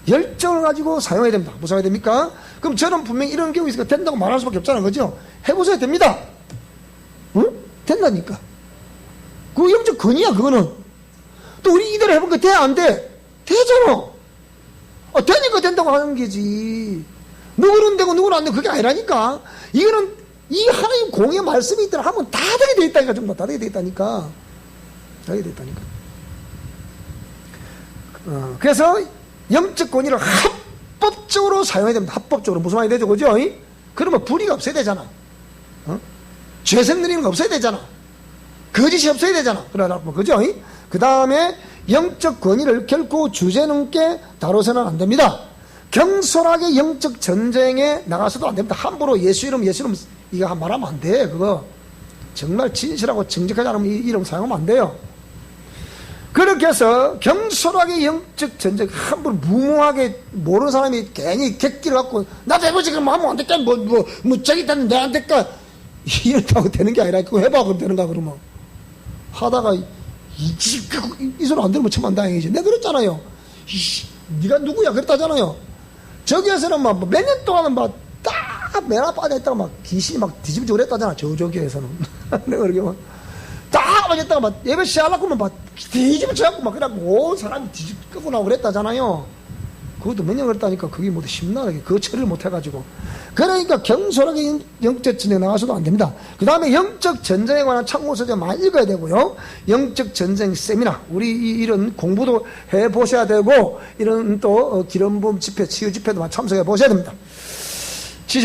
열정을 가지고 사용해야 됩니다. 무슨 해야 됩니까? 그럼 저는 분명히 이런 경우 있으니까 된다고 말할 수밖에 없잖아요. 그죠? 해보셔야 됩니다. 응? 된다니까. 그 영적 권위야, 그거는. 또 우리 이대로 해본 거 돼? 안 돼? 되잖아. 되니까 된다고 하는 거지. 누구는 되고 누구는 안 되고 그게 아니라니까. 이거는 이 하나님 공의 말씀이 있더라 하면 다 되게 돼 있다니까. 정말 다 되게 돼 있다니까. 다 되게 돼 있다니까. 그래서 영적 권위를 합법적으로 사용해야 됩니다. 합법적으로. 무슨 말이 되죠? 그죠? 그러면 불의가 없어야 되잖아. 죄성 느리는 거 없어야 되잖아. 거짓이 없어야 되잖아. 그죠? 그 다음에 영적 권위를 결코 주제넘게 다뤄서는 안 됩니다. 경솔하게 영적 전쟁에 나가서도 안 됩니다. 함부로 예수 이름 이거 말하면 안 돼. 그거 정말 진실하고 정직하지 않으면 이 이름 사용하면 안 돼요. 그렇게 해서 경솔하게 영적 전쟁, 함부로 무모하게 모르는 사람이 괜히 객기를 갖고 나도 해보지 그럼 하면 안 될까? 저기 있다는 내가 안 될까? 이렇다고 되는 게 아니라 그거 해봐 그럼 되는가 그러면 하다가 이 소리 안 들으면 천만 다행이지. 내가 그랬잖아요. 네가 누구야 그랬다잖아요. 저기에서는 막 몇 년 동안은 막 딱 맨 빠져 있다가 막 귀신이 막 뒤집어지고 그랬다잖아. 저기에서는 내가 그렇게 막 딱 빠졌다가 막 예배 시작하려고 하면 막 뒤집어져갖고 막 그래갖고 온 사람이 뒤집고 나오고 그랬다잖아요. 그것도 몇 년 그랬다니까. 그게 뭐 심란하게 그 처리를 못 해가지고. 그러니까 경솔하게 영적 전쟁에 나가서도 안 됩니다. 그 다음에 영적 전쟁에 관한 참고서적 많이 읽어야 되고요. 영적 전쟁 세미나, 우리 이런 공부도 해보셔야 되고, 이런 또 기름부음 집회, 치유 집회도 많이 참석해 보셔야 됩니다.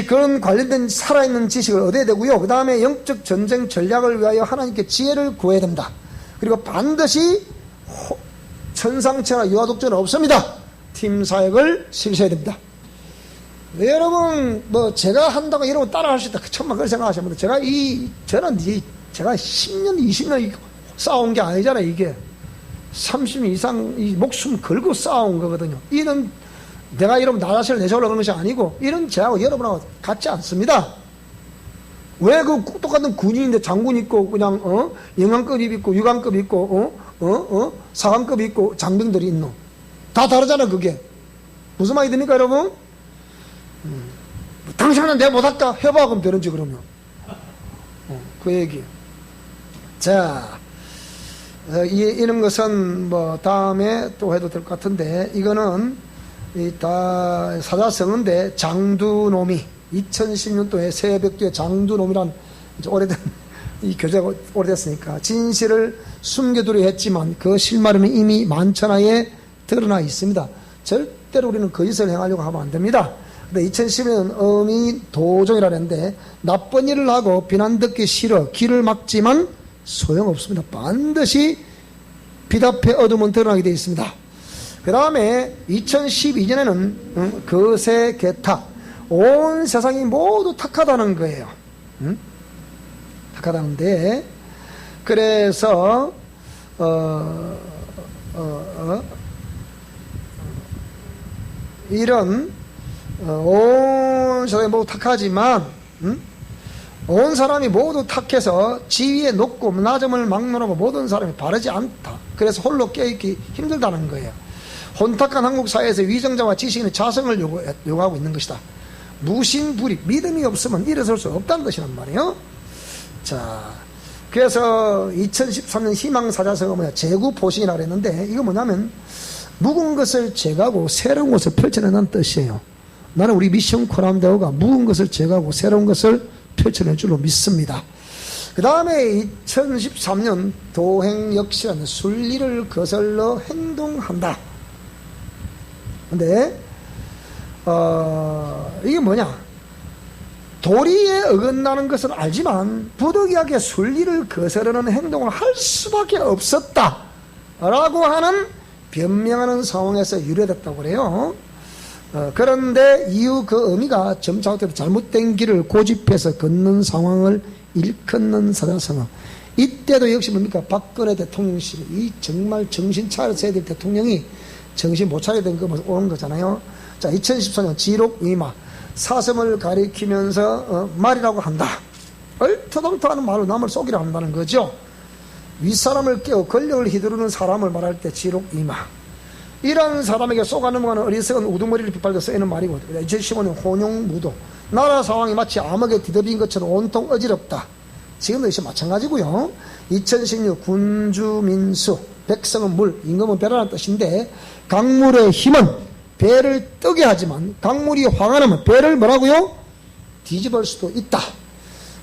그런 관련된 살아있는 지식을 얻어야 되고요. 그 다음에 영적 전쟁 전략을 위하여 하나님께 지혜를 구해야 됩니다. 그리고 반드시 천상천하 유아독전은 없습니다. 팀 사역을 실시해야 됩니다. 여러분, 제가 한다고 여러분 따라 할 수 있다. 천만 그걸 생각하시면 제가 10년, 20년 쌓아온 게 아니잖아요, 이게. 30년 이상 이 목숨 걸고 쌓아온 거거든요. 이는 내가 여러분 나 자신을 내세우려고 그런 것이 아니고, 이런 저하고 여러분하고 같지 않습니다. 왜 그 똑같은 군인인데 장군 있고, 그냥, 영관급 있고, 유관급 있고, 사관급 있고, 장병들이 있노? 다 다르잖아, 그게. 무슨 말이 됩니까, 여러분? 당신은 내가 못할까? 해봐, 그럼 되는지, 그러면. 그 얘기. 자, 이런 것은 다음에 또 해도 될 것 같은데, 이거는 다 사자성어인데, 장두노미. 2010년도에 새벽교회 장두노미란 오래된 이 교재가 오래됐으니까, 진실을 숨겨두려 했지만, 그 실마리는 이미 만천하에 드러나 있습니다. 절대로 우리는 거짓을 행하려고 하면 안 됩니다. 근데 2010년은 어미도종이라는데 나쁜 일을 하고 비난 듣기 싫어 길을 막지만 소용없습니다. 반드시 빛 앞에 어둠은 드러나게 되어 있습니다. 그 다음에 2012년에는 거세 개탁, 온 세상이 모두 탁하다는 거예요. 탁하다는데, 그래서 이런 온 사람이 모두 탁하지만 온 사람이 모두 탁해서 지위에 높고 낮음을 막론하고 모든 사람이 바르지 않다. 그래서 홀로 깨어있기 힘들다는 거예요. 혼탁한 한국 사회에서 위정자와 지식인의 자성을 요구하고 있는 것이다. 무신불이, 믿음이 없으면 일어설 수 없다는 것이란 말이에요. 자, 그래서 2013년 희망사자성어가 뭐냐, 재구포신이라고 했는데, 이거 뭐냐면 묵은 것을 제거하고 새로운 것을 펼쳐낸다는 뜻이에요. 나는 우리 미션 코람데오가 묵은 것을 제거하고 새로운 것을 펼쳐낼 줄로 믿습니다. 그 다음에 2013년 도행 역시는 순리를 거슬러 행동한다. 근데 이게 뭐냐, 도리에 어긋나는 것은 알지만 부득이하게 순리를 거스르는 행동을 할 수밖에 없었다 라고 하는 변명하는 상황에서 유래됐다고 그래요. 그런데 이후 그 의미가 점차적으로 잘못된 길을 고집해서 걷는 상황을 일컫는 사자성어. 이때도 역시 뭡니까, 박근혜 대통령실, 이 정말 정신 차려서야 될 대통령이 정신 못 차려야 된 거 오는 거잖아요. 자, 2014년 지록이마, 사슴을 가리키면서 말이라고 한다. 얼토당토하는 말로 남을 속이려 한다는 거죠. 윗사람을 깨워 권력을 휘두르는 사람을 말할 때 지록이마, 이런 사람에게 쏘가 넘어가는 어리석은 우두머리를 빗발려 쓰이는 말이고, 2015년 혼용무도, 나라 상황이 마치 암흑에 뒤덮인 것처럼 온통 어지럽다. 지금도 역시 마찬가지고요. 2016 군주민수, 백성은 물, 임금은 배라는 뜻인데, 강물의 힘은 배를 뜨게 하지만 강물이 화가 나면 배를 뭐라고요? 뒤집을 수도 있다.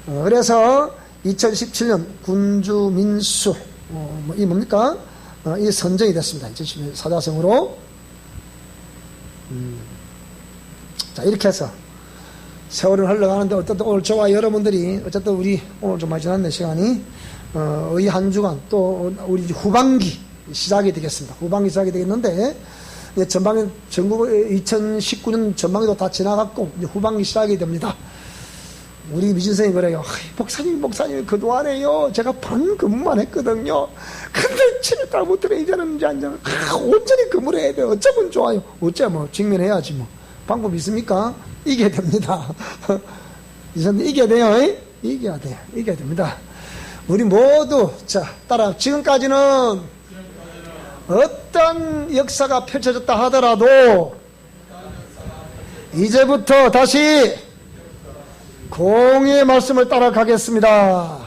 그래서 2017년 군주민수, 이 뭡니까? 이 선정이 됐습니다. 2017년 사자성어로. 자, 이렇게 해서 세월은 흘러가는데, 어쨌든 오늘 저와 여러분들이, 어쨌든 우리 오늘 좀 많이 지났네, 시간이. 이 한 주간 또 우리 후반기 시작이 되겠습니다. 후반기 시작이 되겠는데, 전방에 전국 2019년 전방에도 다 지나갔고 이제 후반기 시작이 됩니다. 우리 미진생이 그래요. 목사님 그동안에요 제가 반 근무만 했거든요. 근데 7달 못해 이제는 이제 온전히 근무를 해야 돼요. 어쩌면 좋아요. 어째 뭐 직면해야지 뭐. 방법 있습니까? 이겨야 됩니다. 이선님 이겨야 돼요. 이겨야 돼요. 이겨야 됩니다. 우리 모두 자 따라. 지금까지는 어떤 역사가 펼쳐졌다 하더라도 이제부터 다시 공의의 말씀을 따라가겠습니다.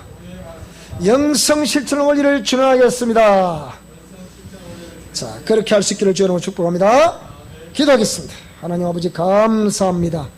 영성 실천의 원리를 준행하겠습니다. 자, 그렇게 할 수 있기를 주님으로 축복합니다. 기도하겠습니다. 하나님 아버지 감사합니다.